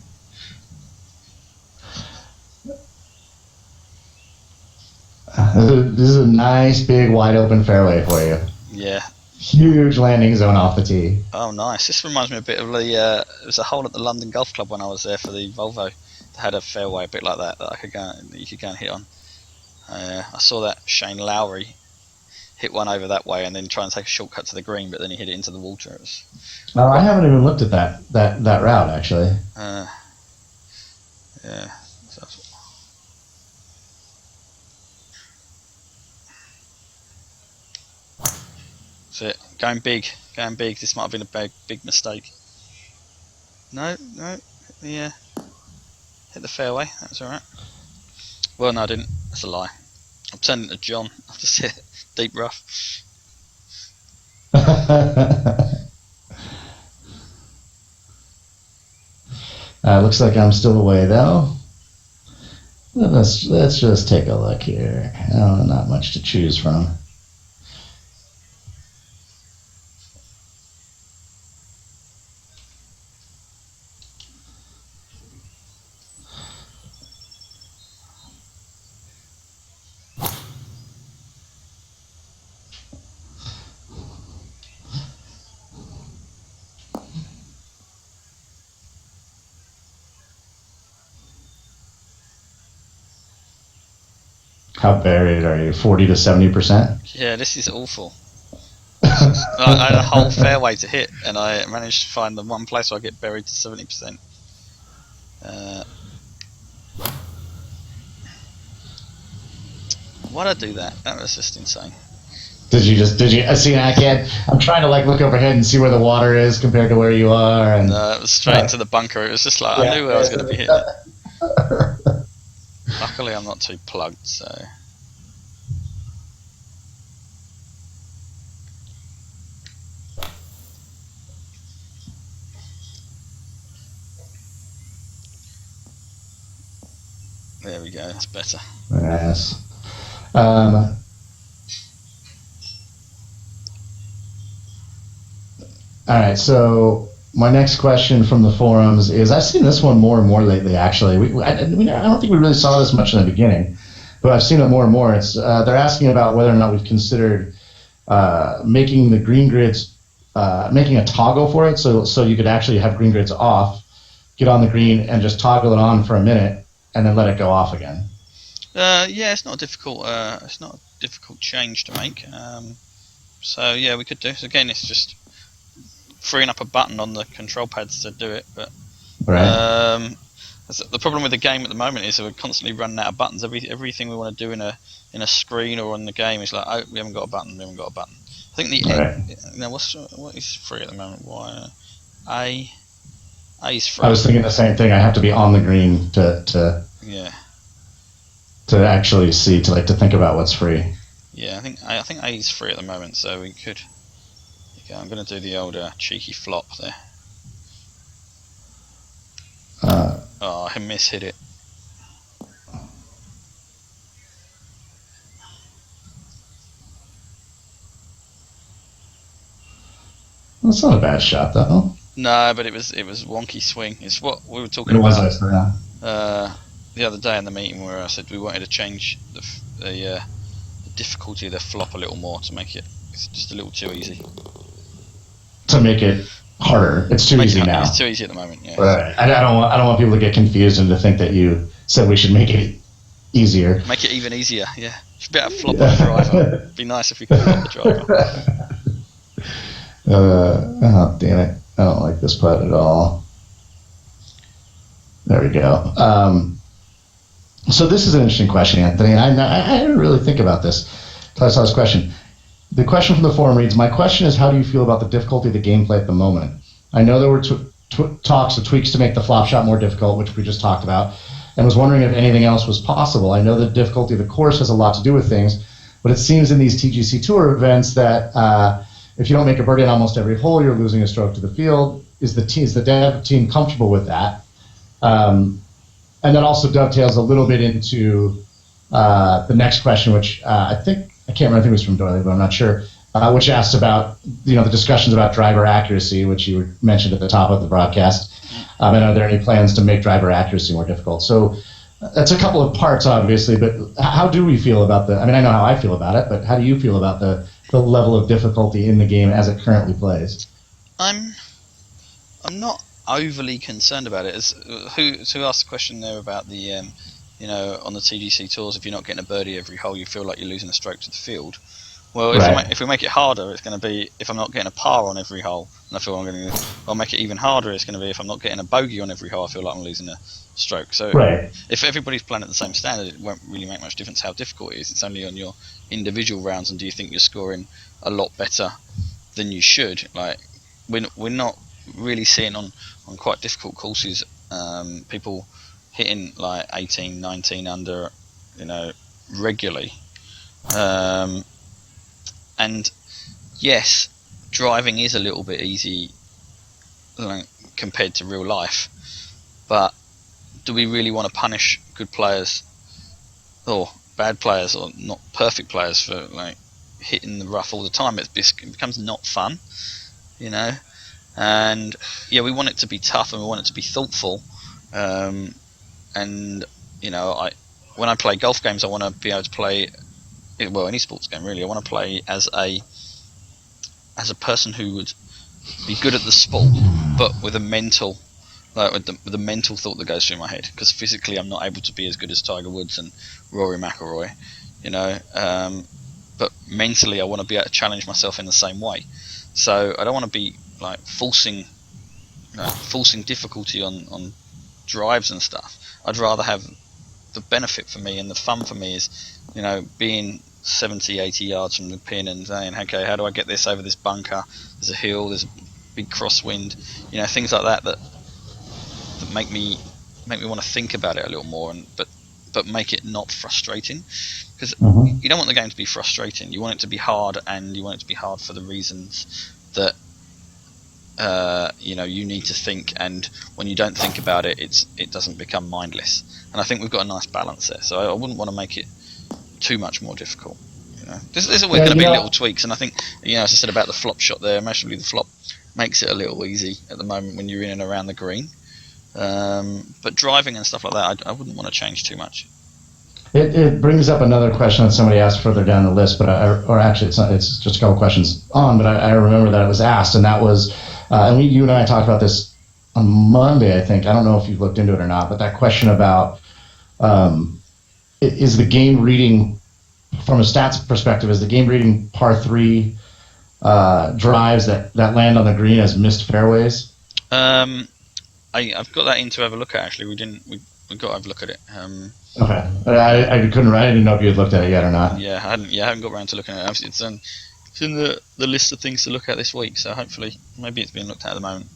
This is a nice, big, wide open fairway for you. Yeah. Huge landing zone off the tee. Oh, nice. This reminds me a bit of the. It was a hole at the London Golf Club when I was there for the Volvo. They had a fairway a bit like that I could go. That you could go and hit on. I saw that Shane Lowry hit one over that way and then try and take a shortcut to the green, but then he hit it into the water. It was. Oh, I haven't even looked at that route actually. Yeah. That's it. Going big. This might have been a big mistake. No. Yeah. Hit the fairway. That was alright. Well, no, I didn't. That's a lie. I'm turning to John. I've just hit deep rough. Looks like I'm still away though. Let's just take a look here. Oh, not much to choose from. How buried are you? 40 to 70%? Yeah, this is awful. I had a whole fairway to hit, and I managed to find the one place where I get buried to 70%. Why'd I do that? That was just insane. Did you see? I'm trying to like look overhead and see where the water is compared to where you are, and it was straight into the bunker. It was just like I knew where I was going to be hitting it. Luckily, I'm not too plugged, so. There we go. That's better. Yes. All right, so my next question from the forums is, I've seen this one more and more lately, actually. I don't think we really saw this much in the beginning, but I've seen it more and more. It's they're asking about whether or not we've considered making the green grids, making a toggle for it, so you could actually have green grids off, get on the green, and just toggle it on for a minute, and then let it go off again. Yeah, it's not a difficult change to make. So yeah, we could do. So again, it's just freeing up a button on the control pads to do it. But right. The problem with the game at the moment is that we're constantly running out of buttons. Everything we want to do in a screen or on the game is like, oh, we haven't got a button. I think what is free at the moment? Why A is free. I was thinking the same thing. I have to be on the green to actually see, to think about what's free. Yeah, I think A is free at the moment, so we could. Okay, I'm going to do the old cheeky flop there. I mishit it. That's not a bad shot, though. No, but it was wonky swing. It's what we were talking about the other day in the meeting, where I said we wanted to change the difficulty of the flop a little more to make it's just a little too easy. To make it harder, it's too easy now. It's too easy at the moment. Yeah. Right. I don't want people to get confused and to think that you said we should make it easier. Make it even easier. Yeah. Should be able to flop on the driver. It'd be nice if we could flop the driver. Oh damn it! I don't like this putt at all. There we go. So this is an interesting question, Anthony. I didn't really think about this until I saw this question. The question from the forum reads, my question is, how do you feel about the difficulty of the gameplay at the moment? I know there were talks of tweaks to make the flop shot more difficult, which we just talked about, and was wondering if anything else was possible. I know the difficulty of the course has a lot to do with things, but it seems in these TGC Tour events that if you don't make a birdie on almost every hole, you're losing a stroke to the field. Is the dev team comfortable with that? And that also dovetails a little bit into the next question, which I can't remember, I think it was from Doyle, but I'm not sure, which asked about, the discussions about driver accuracy, which you mentioned at the top of the broadcast. And are there any plans to make driver accuracy more difficult? So that's a couple of parts, obviously, but how do we feel about I know how I feel about it, but how do you feel about the level of difficulty in the game as it currently plays? I'm not overly concerned about it. Who asked the question there about the on the TGC tours, if you're not getting a birdie every hole, you feel like you're losing a stroke to the field. Well, if we make it harder, it's going to be if I'm not getting a par on every hole, and I feel I'll make it even harder. It's going to be if I'm not getting a bogey on every hole, I feel like I'm losing a stroke. So if everybody's playing at the same standard, it won't really make much difference how difficult it is. It's only on your individual rounds, and do you think you're scoring a lot better than you should? Like we're not really seeing on quite difficult courses people hitting like 18, 19 under, regularly. And yes, driving is a little bit easy compared to real life, but do we really want to punish good players or bad players or not perfect players for hitting the rough all the time? It becomes not fun, and we want it to be tough and we want it to be thoughtful. And when I play golf games, I want to be able to play, well, any sports game really. I want to play as a person who would be good at the sport, but with a mental, with the mental thought that goes through my head. Because physically, I'm not able to be as good as Tiger Woods and Rory McIlroy, but mentally, I want to be able to challenge myself in the same way. So I don't want to be forcing difficulty on drives and stuff. I'd rather have the benefit for me and the fun for me is, being 70, 80 yards from the pin and saying, okay, how do I get this over this bunker? There's a hill, there's a big crosswind, things like that make me want to think about it a little more, but make it not frustrating, because you don't want the game to be frustrating. You want it to be hard, and you want it to be hard for the reasons that you need to think, and when you don't think about it, it doesn't become mindless. And I think we've got a nice balance there. So I wouldn't want to make it too much more difficult. There's always going to be little tweaks, and I think as I said about the flop shot there, emotionally the flop makes it a little easy at the moment when you're in and around the green. But driving and stuff like that, I wouldn't want to change too much. It brings up another question that somebody asked further down the list, but actually it's just a couple questions on, but I remember that it was asked, and that was, and you and I talked about this on Monday, I think. I don't know if you've looked into it or not, but that question about is the game reading, from a stats perspective, is the game reading par 3 drives that land on the green as missed fairways? I've got that in to have a look at, actually. We've got to have a look at it. Okay. I didn't know if you had looked at it yet or not. Yeah, I haven't got around to looking at it. It's in the list of things to look at this week, so hopefully, maybe it's being looked at the moment.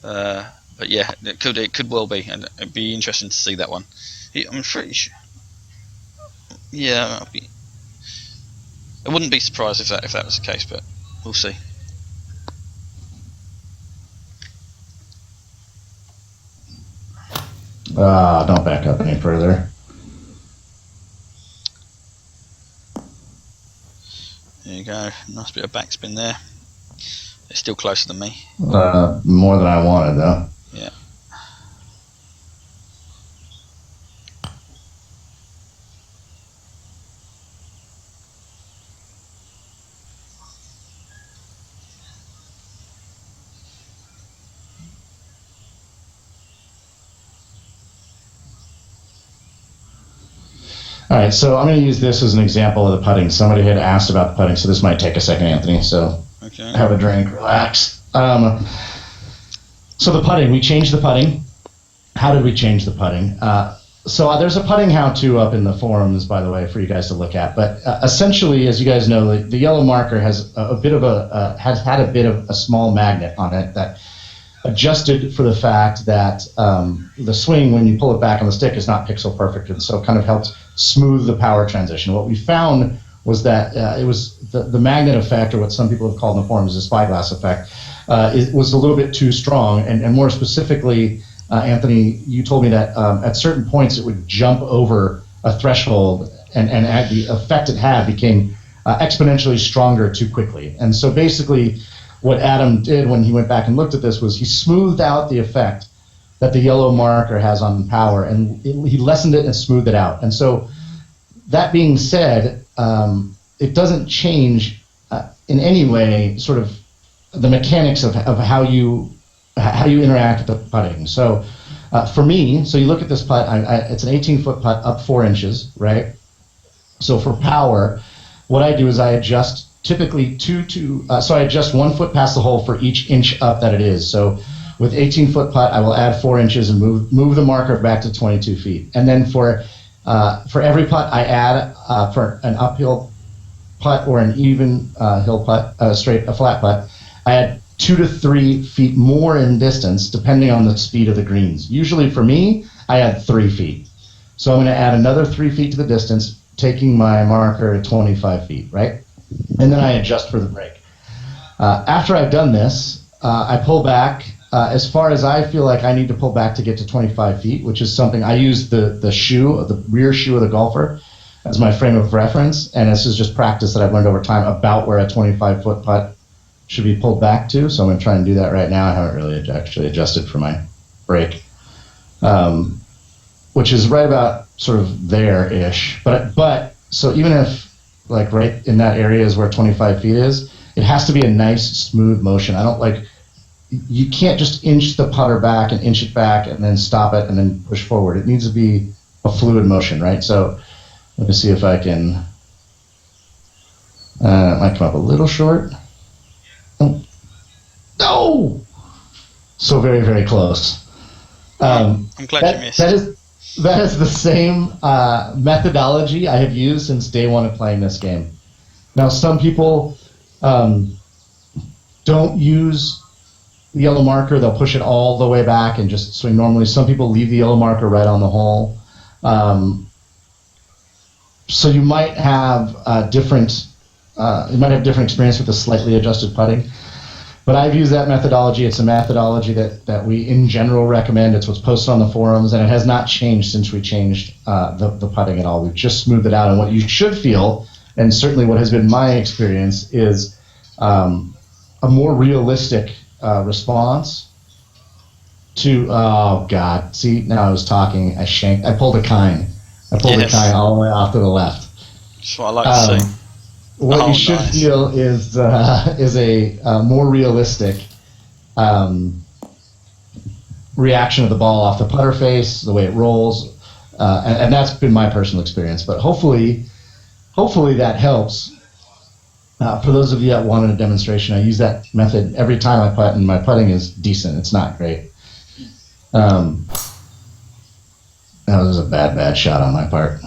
But yeah, it could well be, and it'd be interesting to see that one. I'm pretty sure. Yeah, I wouldn't be surprised if that was the case, but we'll see. Don't back up any further. There you go. Nice bit of backspin there. They're still closer than me. More than I wanted, though. Yeah. All right, so I'm going to use this as an example of the putting. Somebody had asked about the putting, so this might take a second, Anthony. So have a drink, relax. So the putting, we changed the putting. How did we change the putting? So there's a putting how-to up in the forums, by the way, for you guys to look at. But essentially, as you guys know, the yellow marker has has had a bit of a small magnet on it that adjusted for the fact that the swing, when you pull it back on the stick, is not pixel perfect, and so it kind of helps smooth the power transition. What we found was that it was the magnet effect, or what some people have called in the forums the spyglass effect, it was a little bit too strong, and more specifically, Anthony, you told me that at certain points it would jump over a threshold, and the effect it had became exponentially stronger too quickly. And so basically what Adam did when he went back and looked at this was he smoothed out the effect that the yellow marker has on power, and he lessened it and smoothed it out. And so that being said, it doesn't change in any way sort of the mechanics of how you interact with the putting. So for me, so you look at this putt, it's an 18-foot putt up 4 inches, right? So for power, what I do is I adjust typically so I adjust 1 foot past the hole for each inch up that it is. So with 18-foot putt, I will add 4 inches and move the marker back to 22 feet. And then for every putt, I add for an uphill putt or an even hill putt, a flat putt, I add 2 to 3 feet more in distance depending on the speed of the greens. Usually for me, I add 3 feet. So I'm going to add another 3 feet to the distance, taking my marker to 25 feet, right? And then I adjust for the break. After I've done this, I pull back as far as I feel like I need to pull back to get to 25 feet, which is something I use the rear shoe of the golfer as my frame of reference, and this is just practice that I've learned over time about where a 25-foot putt should be pulled back to. So I'm going to try and do that right now. I haven't really actually adjusted for my break, which is right about sort of there-ish. But so even if like right in that area is where 25 feet is, it has to be a nice smooth motion. You can't just inch the putter back and inch it back and then stop it and then push forward. It needs to be a fluid motion, right? So let me see if I can, it might come up a little short. Oh. No! So very, very close. I'm glad you missed. That is the same methodology I have used since day one of playing this game. Now, some people don't use the yellow marker. They'll push it all the way back and just swing normally. Some people leave the yellow marker right on the hole. So you might have different experience with the slightly adjusted putting. But I've used that methodology. It's a methodology that we in general recommend. It's what's posted on the forums, and it has not changed since we changed the putting at all. We've just smoothed it out. And what you should feel, and certainly what has been my experience, is a more realistic response to, oh God, see, now I was talking, I pulled a Kyne. I pulled a Kyne all the way off to the left. That's what I like to see. What you should feel is a more realistic reaction of the ball off the putter face, the way it rolls, and that's been my personal experience. But hopefully that helps. For those of you that wanted a demonstration, I use that method every time I putt, and my putting is decent. It's not great. That was a bad shot on my part.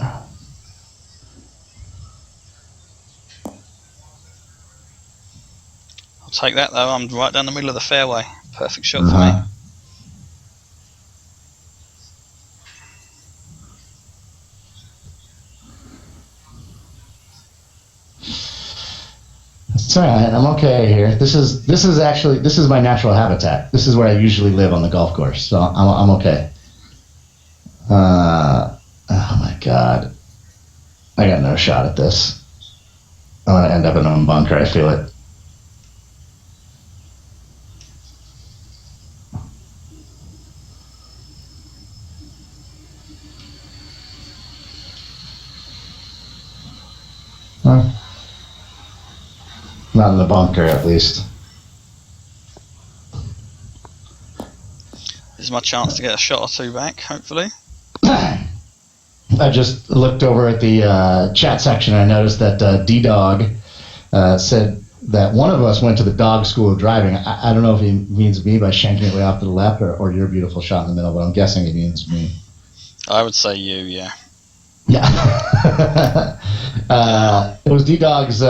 Take that though, I'm right down the middle of the fairway. Perfect shot for me. It's all right, I'm okay here. This is my natural habitat. This is where I usually live on the golf course, so I'm okay. Oh my God. I got no shot at this. I'm gonna end up in a bunker, I feel it. Not in the bunker, at least. This is my chance to get a shot or two back, hopefully. I just looked over at the chat section. And I noticed that D-Dog said that one of us went to the dog school of driving. I don't know if he means me by shanking it way off to the left or your beautiful shot in the middle, but I'm guessing he means me. I would say you, yeah. Yeah. It was D-Dog's,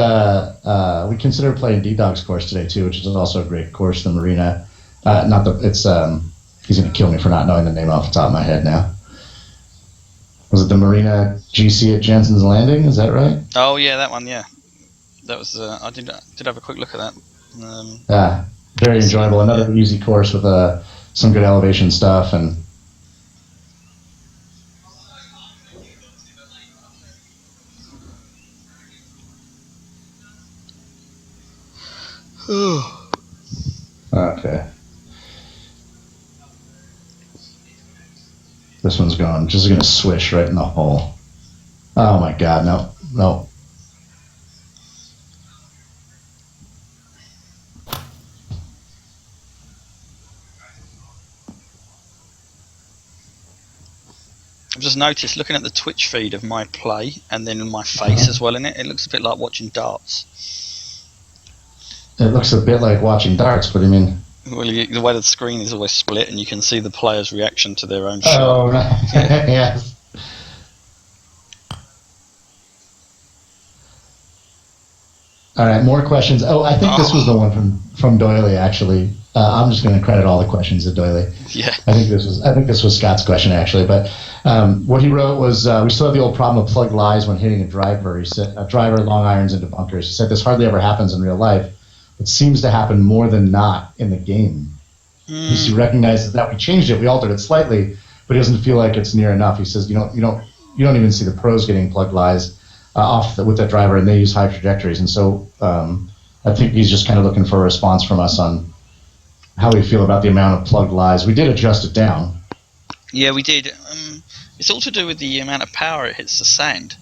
we considered playing D-Dog's course today too, which is also a great course, the Marina. He's going to kill me for not knowing the name off the top of my head now. Was it the Marina GC at Jensen's Landing? Is that right? Oh yeah, that one, yeah. That was, I did have a quick look at that. Very enjoyable. Another easy course with some good elevation stuff and. Okay. This one's going. Just going to swish right in the hole. Oh my God! No. I've just noticed, looking at the Twitch feed of my play and then my face as well in it, it looks a bit like watching darts. It looks a bit like watching darts. What do you mean? Well, the way the screen is always split, and you can see the player's reaction to their own shot. Oh, right. Yes. All right, more questions. Oh, I think this was the one from Doily. Actually, I'm just going to credit all the questions to Doily. Yeah. I think this was Scott's question actually, but what he wrote was we still have the old problem of plugged lies when hitting a driver. He said a driver long irons into bunkers. He said this hardly ever happens in real life. It seems to happen more than not in the game. He recognizes that we changed it, we altered it slightly, but he doesn't feel like it's near enough. He says you don't even see the pros getting plugged lies with that driver, and they use high trajectories. And so I think he's just kind of looking for a response from us on how we feel about the amount of plugged lies. We did adjust it down. Yeah, we did. It's all to do with the amount of power it hits the sand.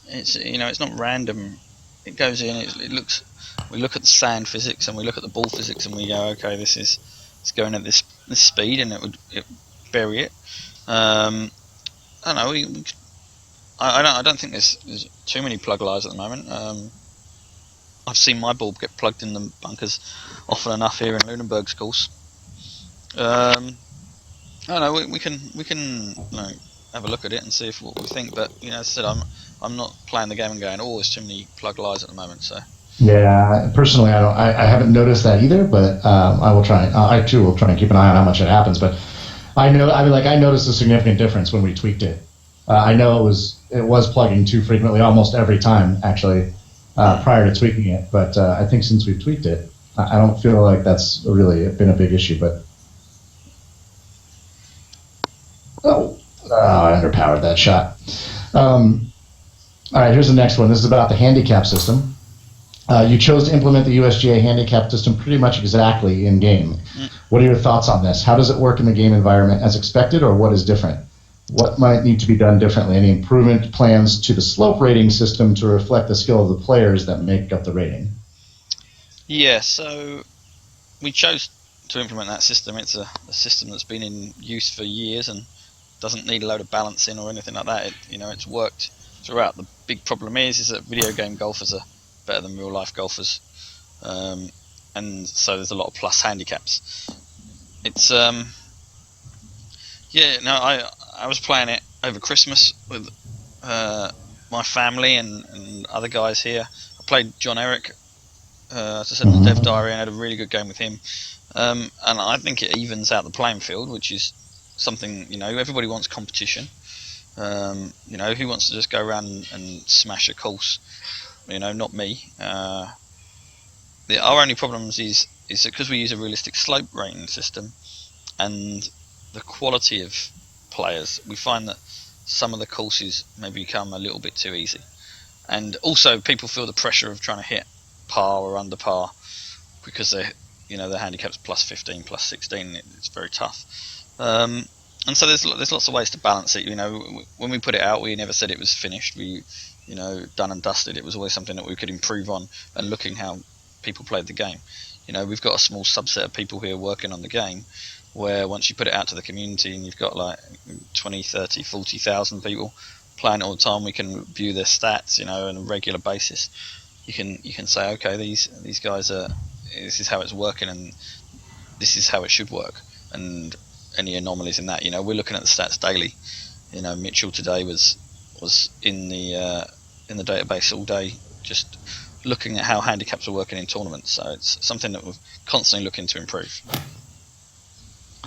It's not random. It goes in. It looks. We look at the sand physics and we look at the ball physics and we go, okay, it's going at this speed and it bury it. I don't know. I don't think there's too many plug lies at the moment. I've seen my ball get plugged in the bunkers often enough here in Lunenburg's course. I don't know. We can have a look at it and see what we think. But as I said, I'm not playing the game and going, there's too many plug lies at the moment. So. Yeah, personally, I haven't noticed that either, but I will try. I too will try and keep an eye on how much it happens. But I noticed a significant difference when we tweaked it. I know it was plugging too frequently, almost every time actually, prior to tweaking it. But I think since we've tweaked it, I don't feel like that's really been a big issue. But I underpowered that shot. All right, here's the next one. This is about the handicap system. You chose to implement the USGA handicap system pretty much exactly in game. What are your thoughts on this? How does it work in the game environment as expected, or what is different? What might need to be done differently? Any improvement plans to the slope rating system to reflect the skill of the players that make up the rating? Yeah, so we chose to implement that system. It's a system that's been in use for years and doesn't need a load of balancing or anything like that. It's worked throughout. The big problem is that video game golfers are better than real life golfers, and so there's a lot of plus handicaps. It's I was playing it over Christmas with my family and other guys here. I played John Eric, as I said in the Dev Diary, and had a really good game with him. And I think it evens out the playing field, which is something, everybody wants competition. Who wants to just go around and smash a course? Not me. Our only problems is that because we use a realistic slope rating system and the quality of players, we find that some of the courses may become a little bit too easy, and also people feel the pressure of trying to hit par or under par because their handicap's plus 15, plus 16. It's very tough, and so there's lots of ways to balance it. When we put it out, we never said it was finished. We done and dusted. It was always something that we could improve on, and looking how people played the game. We've got a small subset of people here working on the game. where once you put it out to the community and you've got like 20, 30, 40,000 people playing it all the time, we can view their stats, on a regular basis. You can say, okay, these guys this is how it's working, and this is how it should work, and any anomalies in that. We're looking at the stats daily. Mitchell today was in the database all day, just looking at how handicaps are working in tournaments. So it's something that we're constantly looking to improve.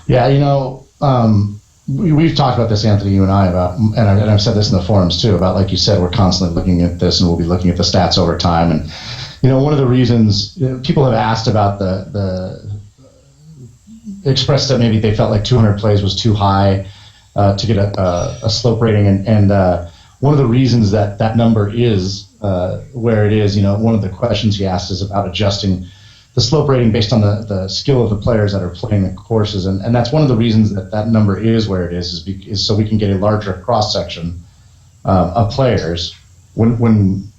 Yeah, we've talked about this, Anthony, you and I, about, and I've said this in the forums too, about, like you said, we're constantly looking at this, and we'll be looking at the stats over time. And one of the reasons people have asked about expressed that maybe they felt like 200 plays was too high to get a slope rating, and one of the reasons that number is where it is, one of the questions he asked is about adjusting the slope rating based on the skill of the players that are playing the courses, and that's one of the reasons that number is where it is so we can get a larger cross section of players when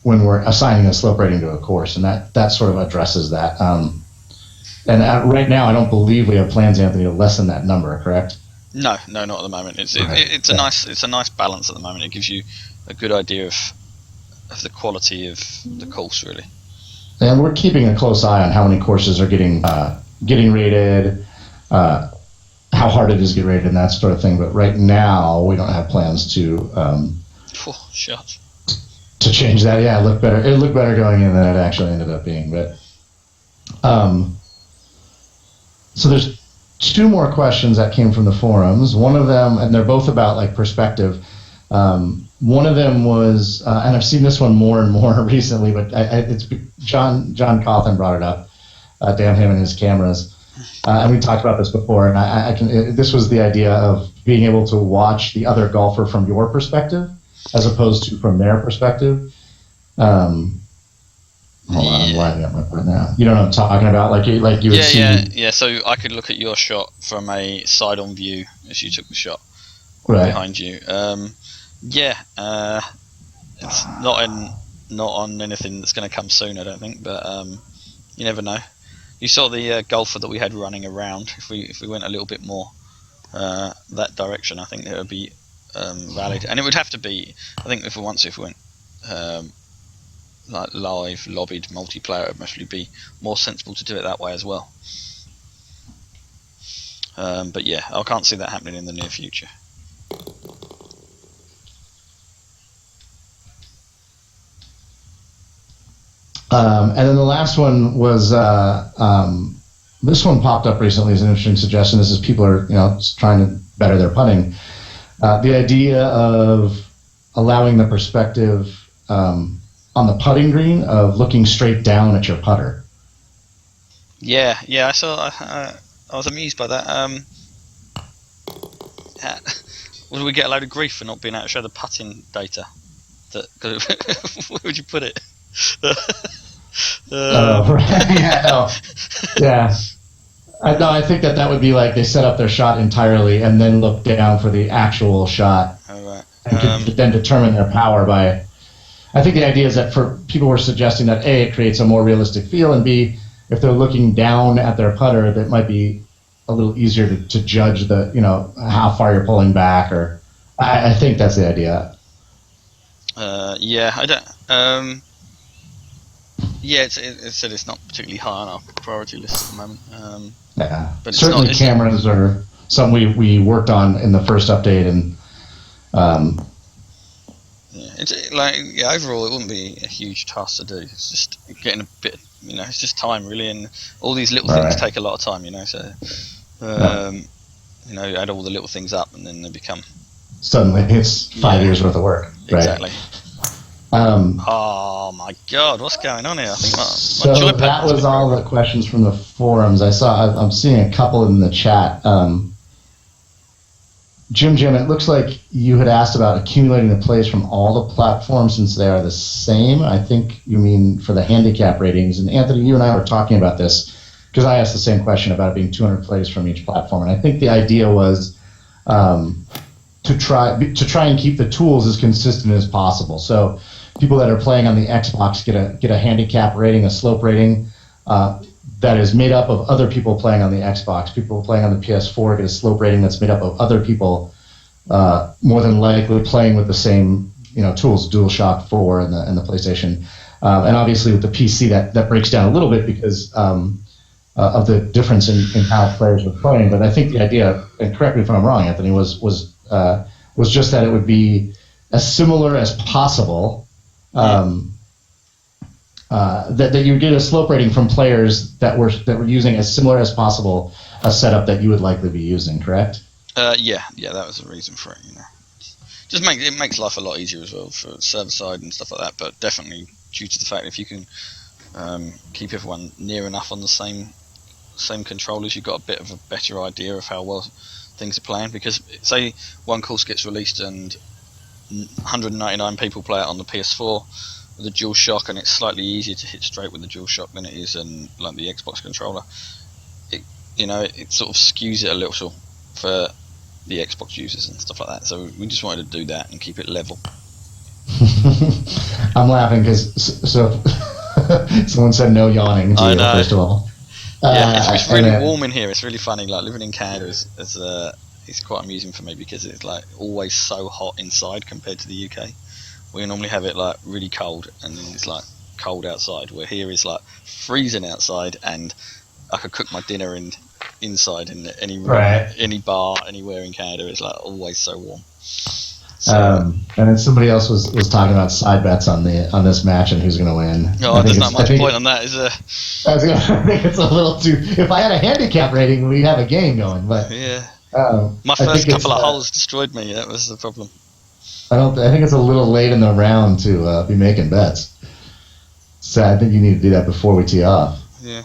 we're assigning a slope rating to a course, and that sort of addresses that. And right now, I don't believe we have plans, Anthony, to lessen that number. Correct? No, not at the moment. It's a nice balance at the moment. It gives you a good idea of the quality of the course, really. And we're keeping a close eye on how many courses are getting rated, how hard it is to get rated, and that sort of thing. But right now, we don't have plans to change that. Yeah, it looked better going in than it actually ended up being. But so there's two more questions that came from the forums. One of them, and they're both about like perspective. One of them was, and I've seen this one more and more recently, but it's John Cawthon brought it up. Damn him and his cameras. And we talked about this before, and this was the idea of being able to watch the other golfer from your perspective as opposed to from their perspective. Hold on, I'm lining up my point now. You know what I'm talking about? Like you would see. Yeah. So I could look at your shot from a side-on view as you took the shot behind you. It's not on anything that's going to come soon, I don't think. But you never know. You saw the golfer that we had running around. If we went a little bit more that direction, I think it would be valid. And it would have to be. I think if we went like live lobbied multiplayer, it would mostly be more sensible to do it that way as well. But yeah, I can't see that happening in the near future. And then the last one was this one popped up recently as an interesting suggestion. This is people are trying to better their putting. The idea of allowing the perspective on the putting green of looking straight down at your putter. Yeah, I saw. I was amused by that. Would we get a load of grief for not being able to show the putting data? Where would you put it? Yeah. I think that would be like they set up their shot entirely and then look down for the actual shot, and then determine their power by. I think the idea is that for people were suggesting that A, it creates a more realistic feel, and B, if they're looking down at their putter, that might be a little easier to judge how far you're pulling back, or I think that's the idea. I don't. It said it's not particularly high on our priority list at the moment. But certainly cameras are something we worked on in the first update, and overall it wouldn't be a huge task to do. It's just getting a bit, it's just time really, and all these little things take a lot of time, So, add all the little things up, and then they become. Suddenly, it's 5 years worth of work. Exactly. Right? Oh my God, what's going on here? I think so that was all the questions from the forums. I'm seeing a couple in the chat. Jim, it looks like you had asked about accumulating the plays from all the platforms since they are the same. I think you mean for the handicap ratings. And Anthony, you and I were talking about this because I asked the same question about it being 200 plays from each platform. And I think the idea was to try and keep the tools as consistent as possible. So people that are playing on the Xbox get a handicap rating, a slope rating, that is made up of other people playing on the Xbox. People playing on the PS4 get a slope rating that's made up of other people, more than likely playing with the same tools, DualShock 4 and the PlayStation, and obviously with the PC that breaks down a little bit because of the difference in how players are playing. But I think the idea, and correct me if I'm wrong, Anthony, was just that it would be as similar as possible. That you get a slope rating from players that were using as similar as possible a setup that you would likely be using, correct? Yeah, that was the reason for it. Just makes life a lot easier as well for server side and stuff like that. But definitely due to the fact if you can keep everyone near enough on the same controllers, you've got a bit of a better idea of how well things are playing. Because say one course gets released and 199 people play it on the PS4. The DualShock, and it's slightly easier to hit straight with the DualShock than it is in like the Xbox controller. It sort of skews it a little for the Xbox users and stuff like that. So we just wanted to do that and keep it level. I'm laughing because someone said no yawning to I you, know. first of all. Yeah, it's really warm in here. It's really funny. Like living in Canada is quite amusing for me because it's like always so hot inside compared to the UK. We normally have it like really cold, and then it's like cold outside. Where here is like freezing outside, and I could cook my dinner inside in any room, any bar, anywhere in Canada. It's like always so warm. So, and then somebody else was talking about side bets on this match and who's going to win. No, there's not much point on that, is there? I think it's a little too. If I had a handicap rating, we'd have a game going. But yeah, my I first think couple of holes destroyed me. That was the problem. I think it's a little late in the round to be making bets. So I think you need to do that before we tee off. Yeah.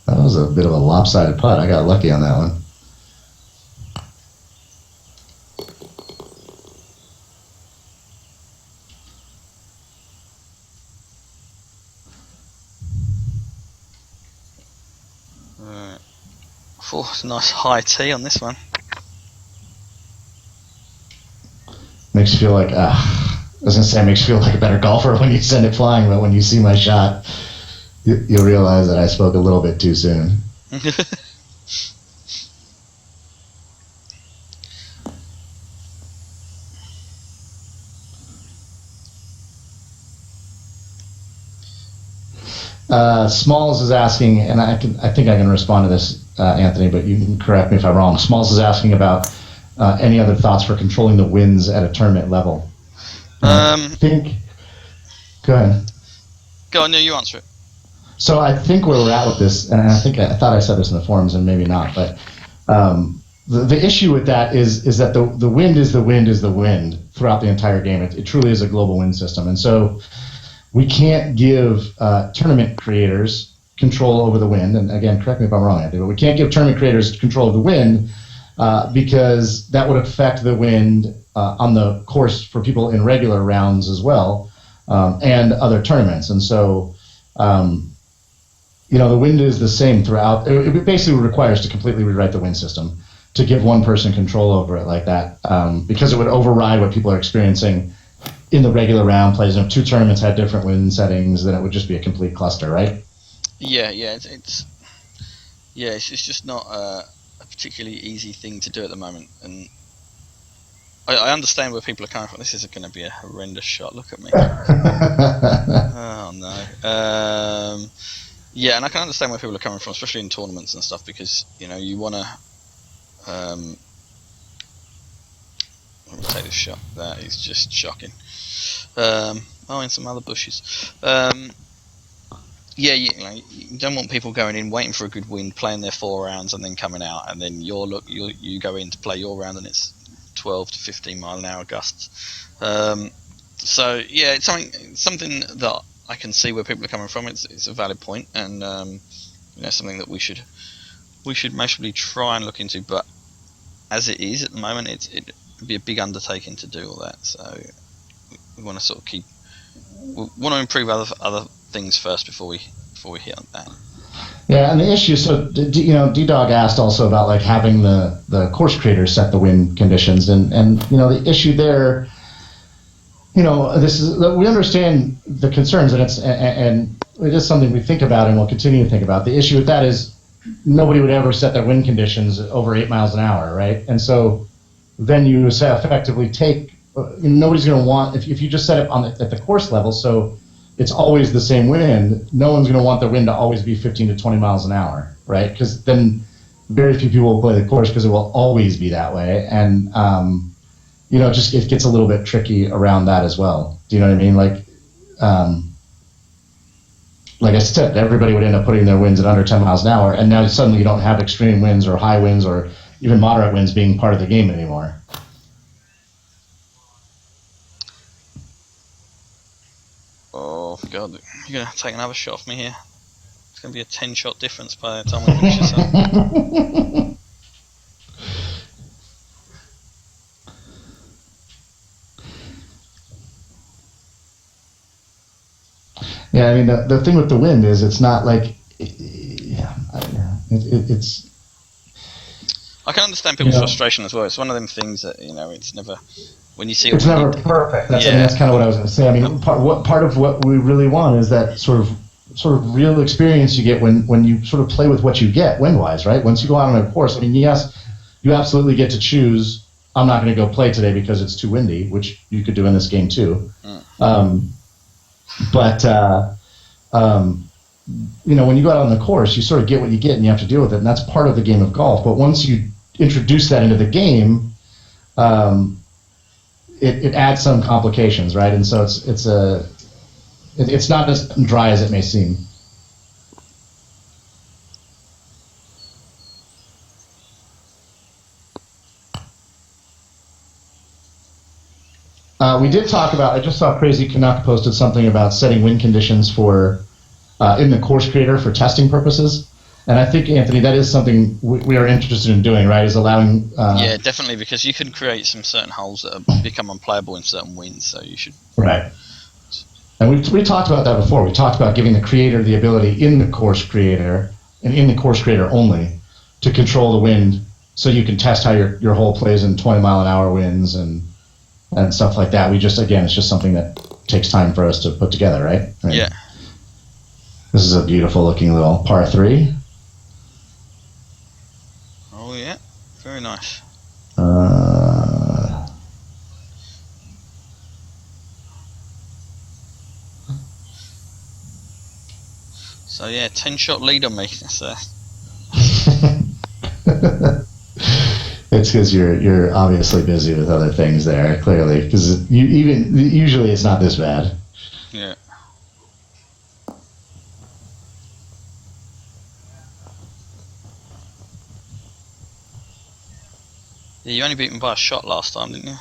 That was a bit of a lopsided putt. I got lucky on that one. Right. Oh, it's a nice high tee on this one. Makes you feel like, I was going to say it makes you feel like a better golfer when you send it flying, but when you see my shot, you'll realize that I spoke a little bit too soon. Smalls is asking, and I think I can respond to this, Anthony, but you can correct me if I'm wrong. Smalls is asking about any other thoughts for controlling the wins at a tournament level. Go ahead. Go on, no, you answer it. So I think where we're at with this, and I thought I said this in the forums and maybe not, but the issue with that is that the wind is the wind is the wind throughout the entire game. It truly is a global wind system, and so we can't give tournament creators control over the wind. And again, correct me if I'm wrong, Anthony, but we can't give tournament creators control of the wind because that would affect the wind on the course for people in regular rounds as well, and other tournaments. And so, the wind is the same throughout. It basically requires to completely rewrite the wind system to give one person control over it like that, because it would override what people are experiencing in the regular round plays. And if two tournaments had different wind settings, then it would just be a complete cluster, right? Yeah, it's just not a particularly easy thing to do at the moment, and I understand where people are coming from. This is going to be a horrendous shot. Look at me. Oh no. Yeah, and I can understand where people are coming from, especially in tournaments and stuff, because you want to. Let me take this shot. That is just shocking. In some other bushes. Yeah, you don't want people going in, waiting for a good wind, playing their 4 rounds, and then coming out, and then you go in to play your round, and it's 12 to 15 mile an hour gusts. So yeah, it's something that I can see where people are coming from. It's a valid point, and something that we should mostly try and look into. But as it is at the moment, it'd be a big undertaking to do all that. So we want to sort of want to improve other things first before we hit on that. Yeah, and the issue. So D-Dog asked also about like having the course creators set the wind conditions, and the issue there this is we understand the concerns, and it is something we think about and we'll continue to think about. The issue with that is nobody would ever set their wind conditions over 8 miles an hour, right? And so then you effectively take. Nobody's going to want if you just set it at the course level, so it's always the same wind. No one's going to want the wind to always be 15 to 20 miles an hour, right? Because then very few people will play the course because it will always be that way, and it gets a little bit tricky around that as well. Do you know what I mean? Like I said, everybody would end up putting their winds at under 10 miles an hour, and now suddenly you don't have extreme winds or high winds or even moderate winds being part of the game anymore. Oh God, you're gonna take another shot off me here. It's gonna be a 10-shot difference by the time we finish this up. Yeah, I mean the thing with the wind is it's not like it's. I can understand people's frustration as well. It's one of them things that it's never when you see. It's never perfect. That's kind of what I was going to say. I mean, part of what we really want is that sort of real experience you get when you sort of play with what you get wind-wise, right? Once you go out on a course, I mean, yes, you absolutely get to choose. I'm not going to go play today because it's too windy, which you could do in this game too. But when you go out on the course, you sort of get what you get, and you have to deal with it, and that's part of the game of golf. But once you introduce that into the game, it adds some complications, right? And so it's not as dry as it may seem. We did talk about. I just saw Crazy Canuck posted something about setting wind conditions for in the course creator for testing purposes, and I think Anthony, that is something we are interested in doing. Right, is allowing. Yeah, definitely, because you can create some certain holes that become unplayable in certain winds, so you should. Right. And we talked about that before. We talked about giving the creator the ability in the course creator and in the course creator only to control the wind, so you can test how your hole plays in 20-mile-an-hour winds and stuff like that. It's just something that takes time for us to put together, right? Yeah. This is a beautiful looking little par 3. Oh yeah, very nice. So yeah, 10-shot lead on me. It's because you're obviously busy with other things there, clearly. Because usually it's not this bad. Yeah. Yeah, you only beat me by a shot last time, didn't you?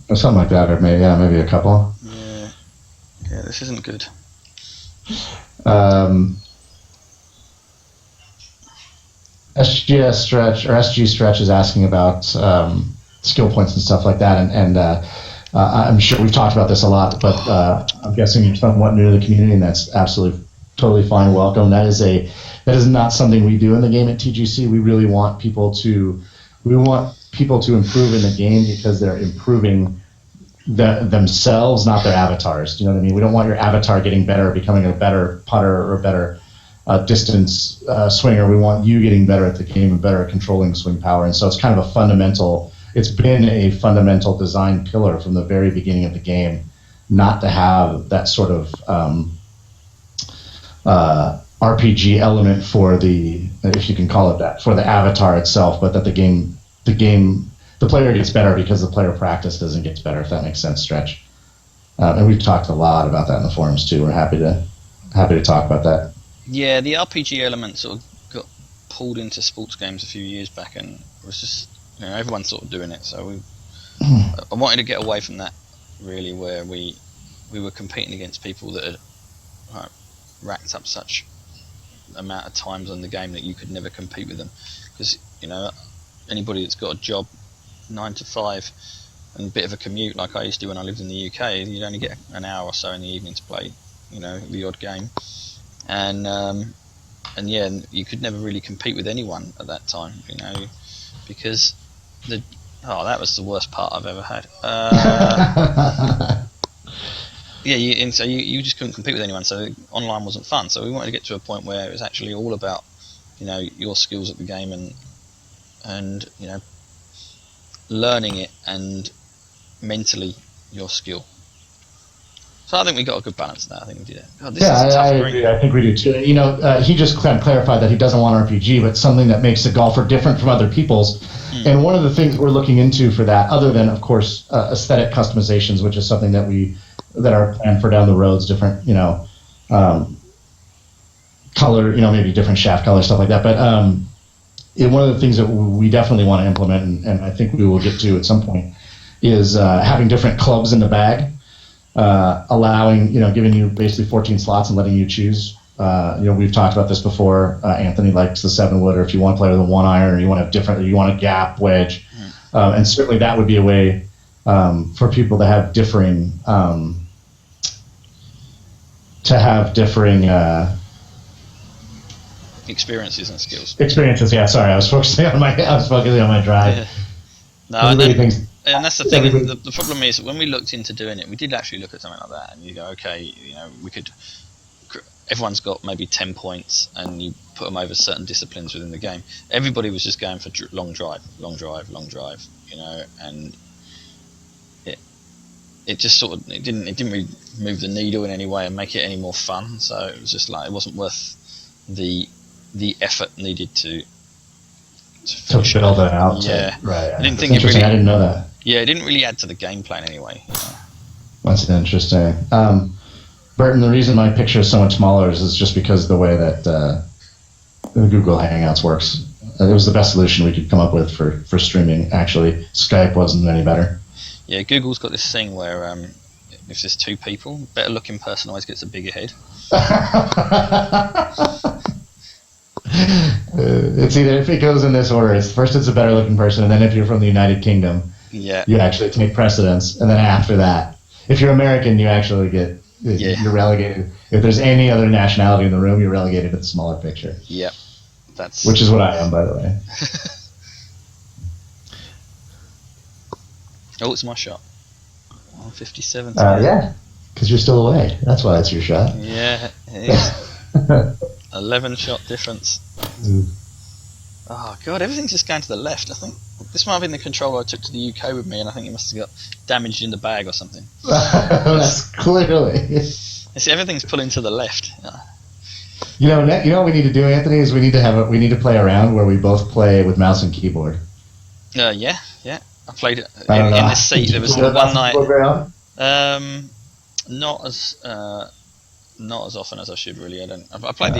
Or something like that, or maybe a couple. Yeah. Yeah, this isn't good. SG Stretch is asking about skill points and stuff like that, and I'm sure we've talked about this a lot, but I'm guessing you're somewhat new to the community, and that's absolutely totally fine. Welcome. That is not something we do in the game at TGC. We really want people to improve in the game because they're improving themselves, not their avatars. Do you know what I mean? We don't want your avatar getting better, becoming a better putter or a better distance swinger. We want you getting better at the game and better at controlling the swing power. And so it's kind of it's been a fundamental design pillar from the very beginning of the game, not to have that sort of RPG element for if you can call it that, for the avatar itself, but that the player gets better because the player practices and gets better, if that makes sense, Stretch. And we've talked a lot about that in the forums too. We're happy to talk about that. Yeah, the RPG element sort of got pulled into sports games a few years back, and it was just everyone's sort of doing it. So I wanted to get away from that, really, where we were competing against people that had racked up such amount of times on the game that you could never compete with them, because anybody that's got a job 9 to 5 and a bit of a commute like I used to when I lived in the UK, you'd only get an hour or so in the evening to play the odd game, and yeah, you could never really compete with anyone at that time, because that was the worst part I've ever had. and so you just couldn't compete with anyone. So online wasn't fun. So we wanted to get to a point where it was actually all about, your skills at the game and learning it and mentally your skill. So I think we got a good balance there. I think we did it. God, I agree. I think we do too. He just kind of clarified that he doesn't want RPG, but something that makes the golfer different from other people's. And one of the things we're looking into for that, other than of course aesthetic customizations, which is something that are planned for down the roads, different color, maybe different shaft color, stuff like that. But one of the things that we definitely want to implement, and I think we will get to at some point, is having different clubs in the bag. Allowing, giving you basically 14 slots and letting you choose. We've talked about this before. Anthony likes the 7-wood, or if you want to play with a 1-iron, or you want to have different, or you want a gap wedge, and certainly that would be a way for people to have differing, experiences and skills. Experiences, yeah. Sorry, I was focusing on my drive. Yeah. No, and that's the thing. The problem is when we looked into doing it, we did actually look at something like that, and you go, okay, we could. Everyone's got maybe 10 points, and you put them over certain disciplines within the game. Everybody was just going for long drive, and it just sort of it didn't really move the needle in any way and make it any more fun. So it was just like it wasn't worth the effort needed to build it out. Yeah, right. I didn't think it really. I didn't know that. Yeah, it didn't really add to the gameplay in any way. That's interesting. Burton, the reason my picture is so much smaller is just because the way that the Google Hangouts works. It was the best solution we could come up with for streaming. Actually, Skype wasn't any better. Yeah, Google's got this thing where if there's 2 people, better looking person always gets a bigger head. It's either, if it goes in this order, first it's a better looking person, and then if you're from the United Kingdom, you actually take precedence, and then after that, if you're American, you actually you're relegated. If there's any other nationality in the room, you're relegated to the smaller picture. Yep, which is what I am, by the way. Oh, it's my shot. 157. Yeah, because you're still away. That's why it's your shot. Yeah, it is. 11 shot difference. Oh god, everything's just going to the left. I think this might have been the controller I took to the UK with me, and I think it must have got damaged in the bag or something. That's clearly. See, everything's pulling to the left. You know what we need to do, Anthony, is we need to play around where we both play with mouse and keyboard. Yeah. I played it in the seat. There was one night. Not as often as I should really. I play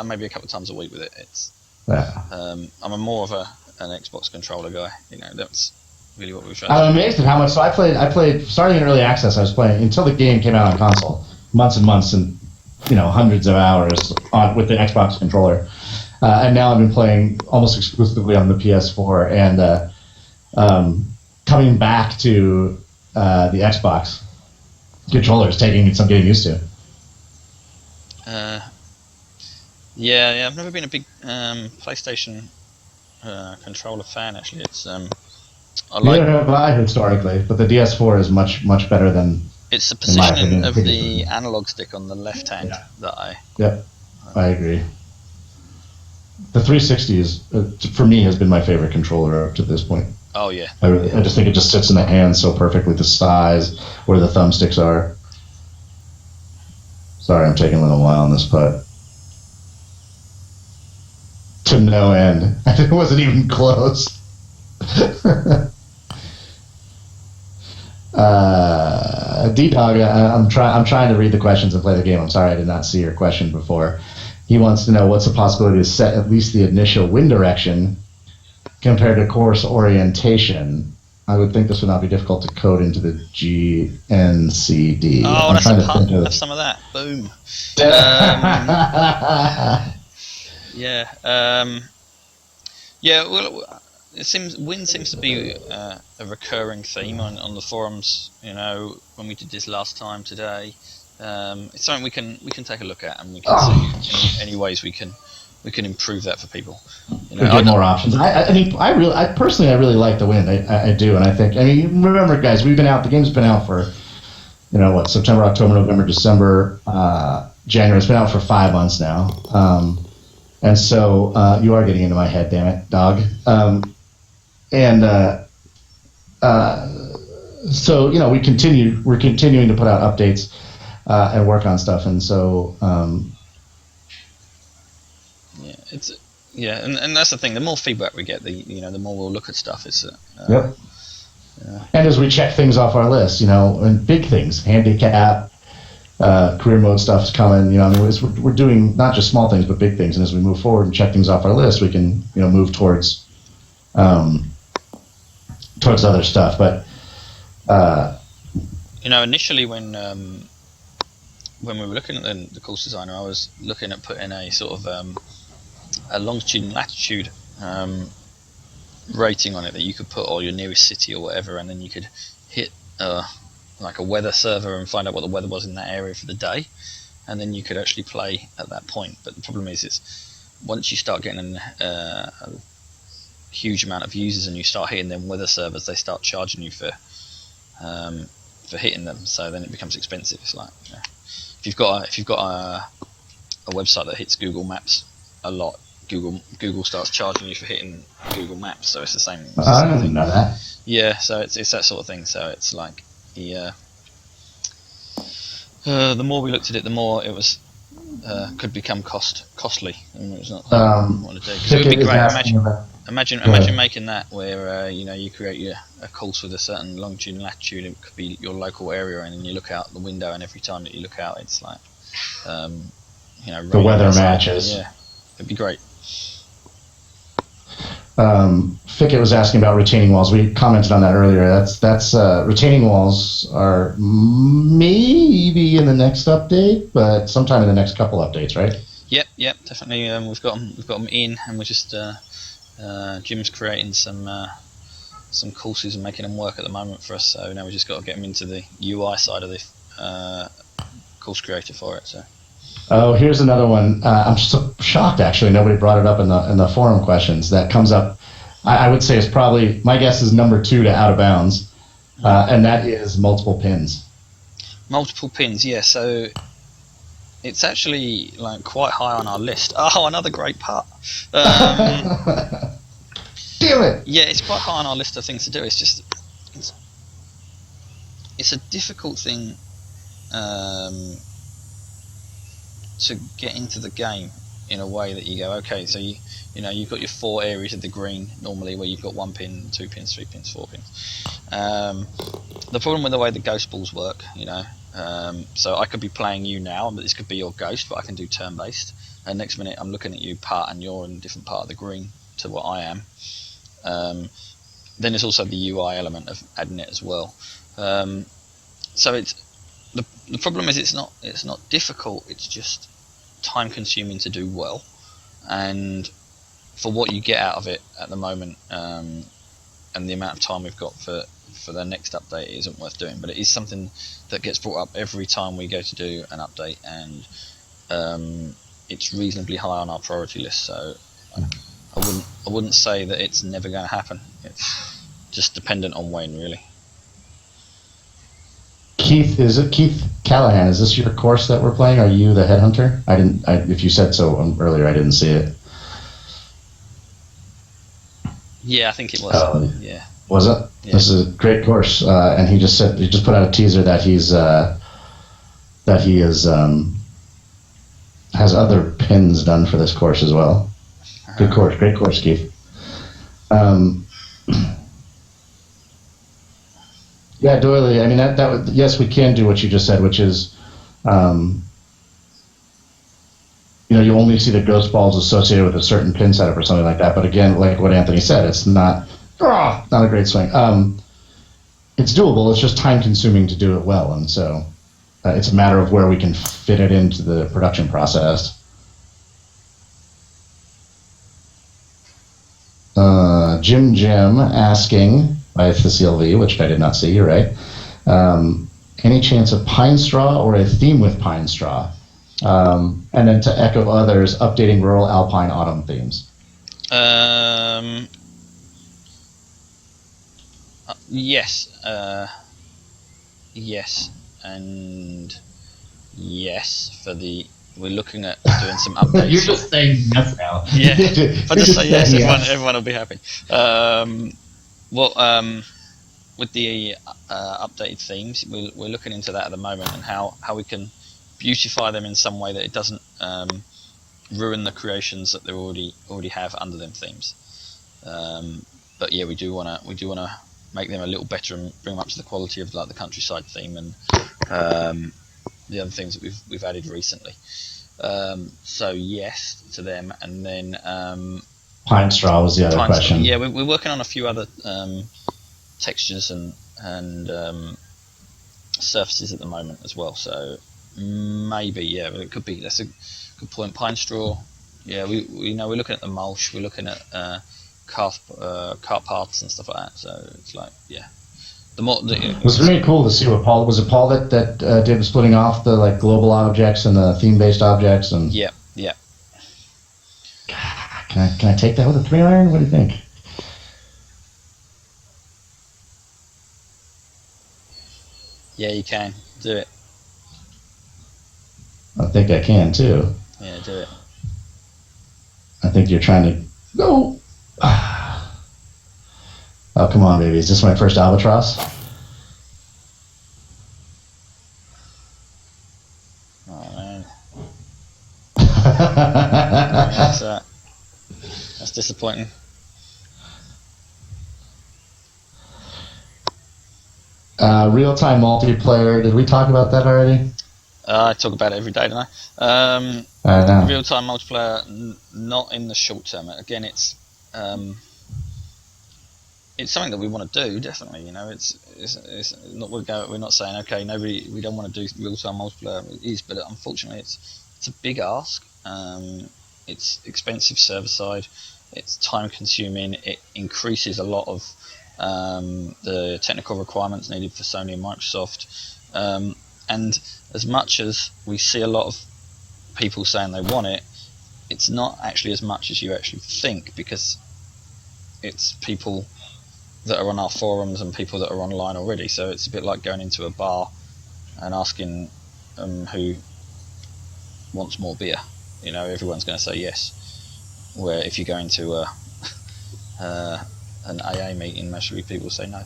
maybe a couple of times a week with it. I'm more of an Xbox controller guy. That's really what we've tried. I'm amazed at how much. So I played starting in early access. I was playing until the game came out on console, months and months, and hundreds of hours with the Xbox controller. And now I've been playing almost exclusively on the PS4, and coming back to the Xbox controller is taking some getting used to. Yeah, I've never been a big PlayStation controller fan. Actually, it's neither have I historically, but the DS4 is much better than. It's the positioning of the analog stick on the left hand that I. Yep, I agree. The 360 is for me has been my favorite controller up to this point. Oh yeah. I just think it just sits in the hand so perfectly. The size, where the thumbsticks are. Sorry, I'm taking a little while on this putt. To no end. It wasn't even close. D-Dog, I'm trying to read the questions and play the game. I'm sorry I did not see your question before. He wants to know what's the possibility to set at least the initial wind direction compared to course orientation. I would think this would not be difficult to code into the GNCD. Oh, that's a pun. Have some of that. Boom. Well, wind seems to be a recurring theme on the forums. When we did this last time today, it's something we can take a look at, and we can see any ways we can improve that for people. Get more options. I personally really like the wind. I do, and I think. Remember, guys, we've been out. The game's been out for September, October, November, December, January. It's been out for 5 months now. And so you are getting into my head, damn it, dog. So we're continuing to put out updates and work on stuff, and so and that's the thing. The more feedback we get, the more we'll look at stuff. Yep. And as we check things off our list, and big things, handicap, career mode stuff's coming. We're doing not just small things but big things, and as we move forward and check things off our list, we can move towards other stuff. But initially when we were looking at the course designer, I was looking at putting a sort of a longitude and latitude rating on it that you could put, or your nearest city or whatever, and then you could hit like a weather server and find out what the weather was in that area for the day, and then you could actually play at that point. But the problem is once you start getting a huge amount of users and you start hitting them weather servers, they start charging you for hitting them, so then it becomes expensive. It's like if you've got a website that hits Google Maps a lot, Google starts charging you for hitting Google Maps, so it's the same. I didn't know that. Yeah, so it's that sort of thing. So it's like the more we looked at it, the more it was could become costly, and it was not something we want to do. 'Cause it would be great. Imagine making that where you create a course with a certain longitude and latitude. It could be your local area, and then you look out the window, and every time that you look out, it's like the weather matches. Yeah, it'd be great. Fickett was asking about retaining walls. We commented on that earlier. That's retaining walls are maybe in the next update, but sometime in the next couple updates, right? Yep, definitely. We've got them in, and we're just Jim's creating some courses and making them work at the moment for us. So now we just got to get them into the UI side of the course creator for it. So. Oh, here's another one. I'm so shocked, actually. Nobody brought it up in the forum questions. That comes up, I would say, is probably, my guess is number 2 to out of bounds, and that is multiple pins. Multiple pins, yeah. So it's actually like quite high on our list. Oh, another great part. Damn it! Yeah, it's quite high on our list of things to do. It's just it's a difficult thing to get into the game in a way that you go, okay, so you've got your 4 areas of the green normally, where you've got 1 pin, 2 pins, 3 pins, 4 pins. The problem with the way the ghost balls work, so I could be playing you now, but this could be your ghost, but I can do turn based, and next minute I'm looking at you part and you're in a different part of the green to what I am. Then there's also the UI element of adding it as well. So it's the problem is it's not difficult, it's just time consuming to do well, and for what you get out of it at the moment, and the amount of time we've got for the next update, it isn't worth doing. But it is something that gets brought up every time we go to do an update, and it's reasonably high on our priority list. So I wouldn't say that it's never going to happen. It's just dependent on when, really. Keith, is it Keith Callahan? Is this your course that we're playing? Are you the headhunter? If you said so earlier, I didn't see it. Yeah, I think it was. Yeah. Was it? Yeah. This is a great course, and he just put out a teaser that he has other pins done for this course as well. Good course, great course, Keith. Yeah, Doily. I mean, that would, yes, we can do what you just said, which is, you only see the ghost balls associated with a certain pin setup or something like that. But again, like what Anthony said, it's not a great swing. It's doable. It's just time consuming to do it well, and so it's a matter of where we can fit it into the production process. Jim asking by Cecile V, which I did not see. You're right. Any chance of pine straw or a theme with pine straw? And then to echo others, updating rural alpine autumn themes. Yes. Yes. and yes, we're looking at doing some updates. You're just saying yes now. Yeah, if I just say yes, yes. everyone will be happy. With the updated themes, we're looking into that at the moment, and how we can beautify them in some way that it doesn't ruin the creations that they already have under them themes. But yeah, we do want to make them a little better and bring them up to the quality of like the countryside theme and the other things that we've added recently. So yes to them, and then Pine straw was the other question. Yeah, we're working on a few other textures and surfaces at the moment as well. So maybe it could be. That's a good point. Pine straw. Yeah, we know we're looking at the mulch. We're looking at cart paths and stuff like that. So it's like it was really cool to see what Paul was. It Paul that did the splitting off the like global objects and the theme based objects and yeah. Can I take that with a 3-iron? What do you think? Yeah, you can do it. I think I can too. Yeah, do it. I think you're trying to go. Oh, come on, baby. Is this my first albatross? Oh, man. Yeah, that's disappointing. Real-time multiplayer. Did we talk about that already? I talk about it every day, don't I? I know. Real-time multiplayer, not in the short term. Again, it's something that we want to do, definitely. You know, it's not we're not saying okay, we don't want to do real-time multiplayer. It is, but unfortunately, it's a big ask. It's expensive server side. It's time-consuming. It increases a lot of the technical requirements needed for Sony and Microsoft. And as much as we see a lot of people saying they want it, it's not actually as much as you actually think, because it's people that are on our forums and people that are online already. So it's a bit like going into a bar and asking who wants more beer. You know, everyone's going to say yes. Where if you go into an AA meeting, most people say no.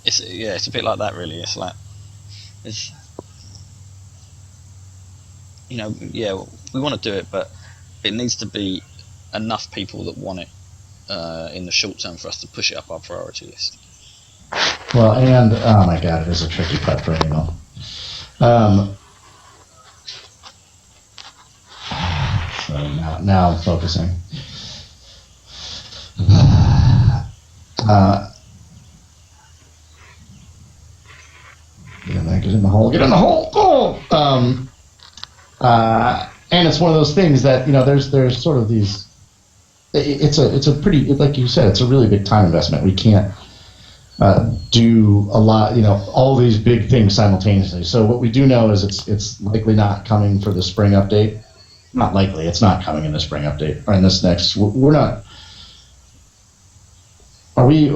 It's a bit like that, really. It's like we want to do it, but it needs to be enough people that want it in the short term for us to push it up our priority list. Well, and oh my God, it is a tricky putt for anyone. So now I'm focusing. Get in the hole. Get in the hole. Oh! And it's one of those things that, you know, there's sort of these. It's a pretty, like you said, it's a really big time investment. We can't do a lot, you know, all these big things simultaneously. So what we do know is it's likely not coming for the spring update. Not likely. It's not coming in the spring update or in this next. We're not. Are we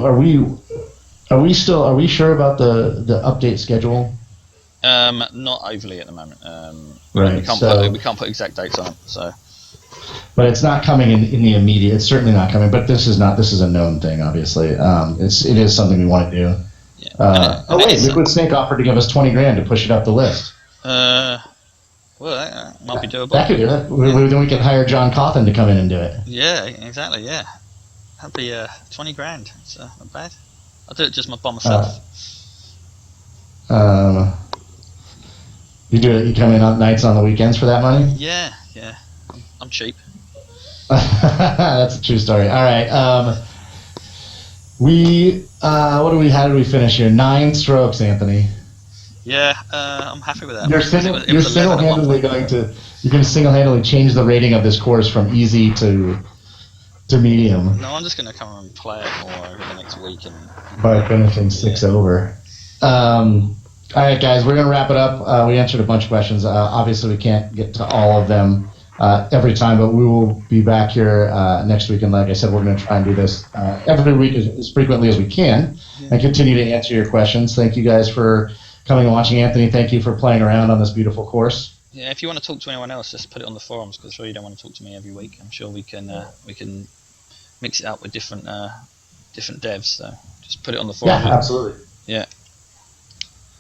sure about the update schedule? Not overly at the moment. Right. We can't put exact dates on it. So. But it's not coming in the immediate. It's certainly not coming. But this is a known thing. Obviously, it is something we want to do. Yeah. Liquid Snake offered to give us $20,000 to push it up the list. Well, that might be doable. That could do it. Then we can hire John Cawthon to come in and do it. Yeah, exactly. Yeah, that'd be $20,000. It's not bad. I'll do it just by myself. You do it. You come in on nights on the weekends for that money? Yeah. I'm cheap. That's a true story. All right. How did we finish here? 9 strokes, Anthony. Yeah, I'm happy with that. You're single-handedly going to single-handedly change the rating of this course from easy to medium. No, I'm just going to come and play it more over the next week by finishing 6 over. All right, guys, we're going to wrap it up. We answered a bunch of questions. Obviously, we can't get to all of them every time, but we will be back here next week. And like I said, we're going to try and do this every week as frequently as we can and continue to answer your questions. Thank you guys for coming and watching. Anthony, thank you for playing around on this beautiful course. Yeah, if you want to talk to anyone else, just put it on the forums, because I'm sure you don't want to talk to me every week. I'm sure we can mix it up with different devs. So just put it on the forums. Yeah, absolutely. Yeah.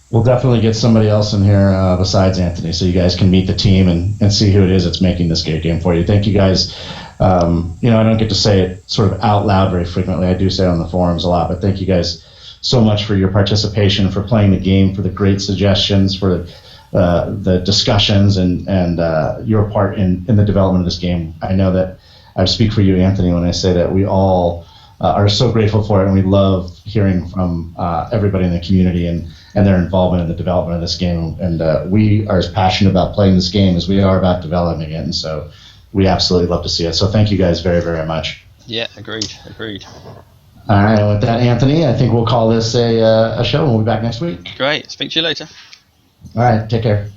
We'll definitely get somebody else in here besides Anthony, so you guys can meet the team and see who it is that's making this great game for you. Thank you guys. I don't get to say it sort of out loud very frequently. I do say it on the forums a lot, but thank you guys so much for your participation, for playing the game, for the great suggestions, for the discussions, and your part in the development of this game. I know that I speak for you, Anthony, when I say that we all are so grateful for it, and we love hearing from everybody in the community and their involvement in the development of this game. And we are as passionate about playing this game as we are about developing it, and so we absolutely love to see it. So thank you guys very, very much. Yeah, agreed. All right, and with that, Anthony, I think we'll call this a show, and we'll be back next week. Great. Speak to you later. All right, take care.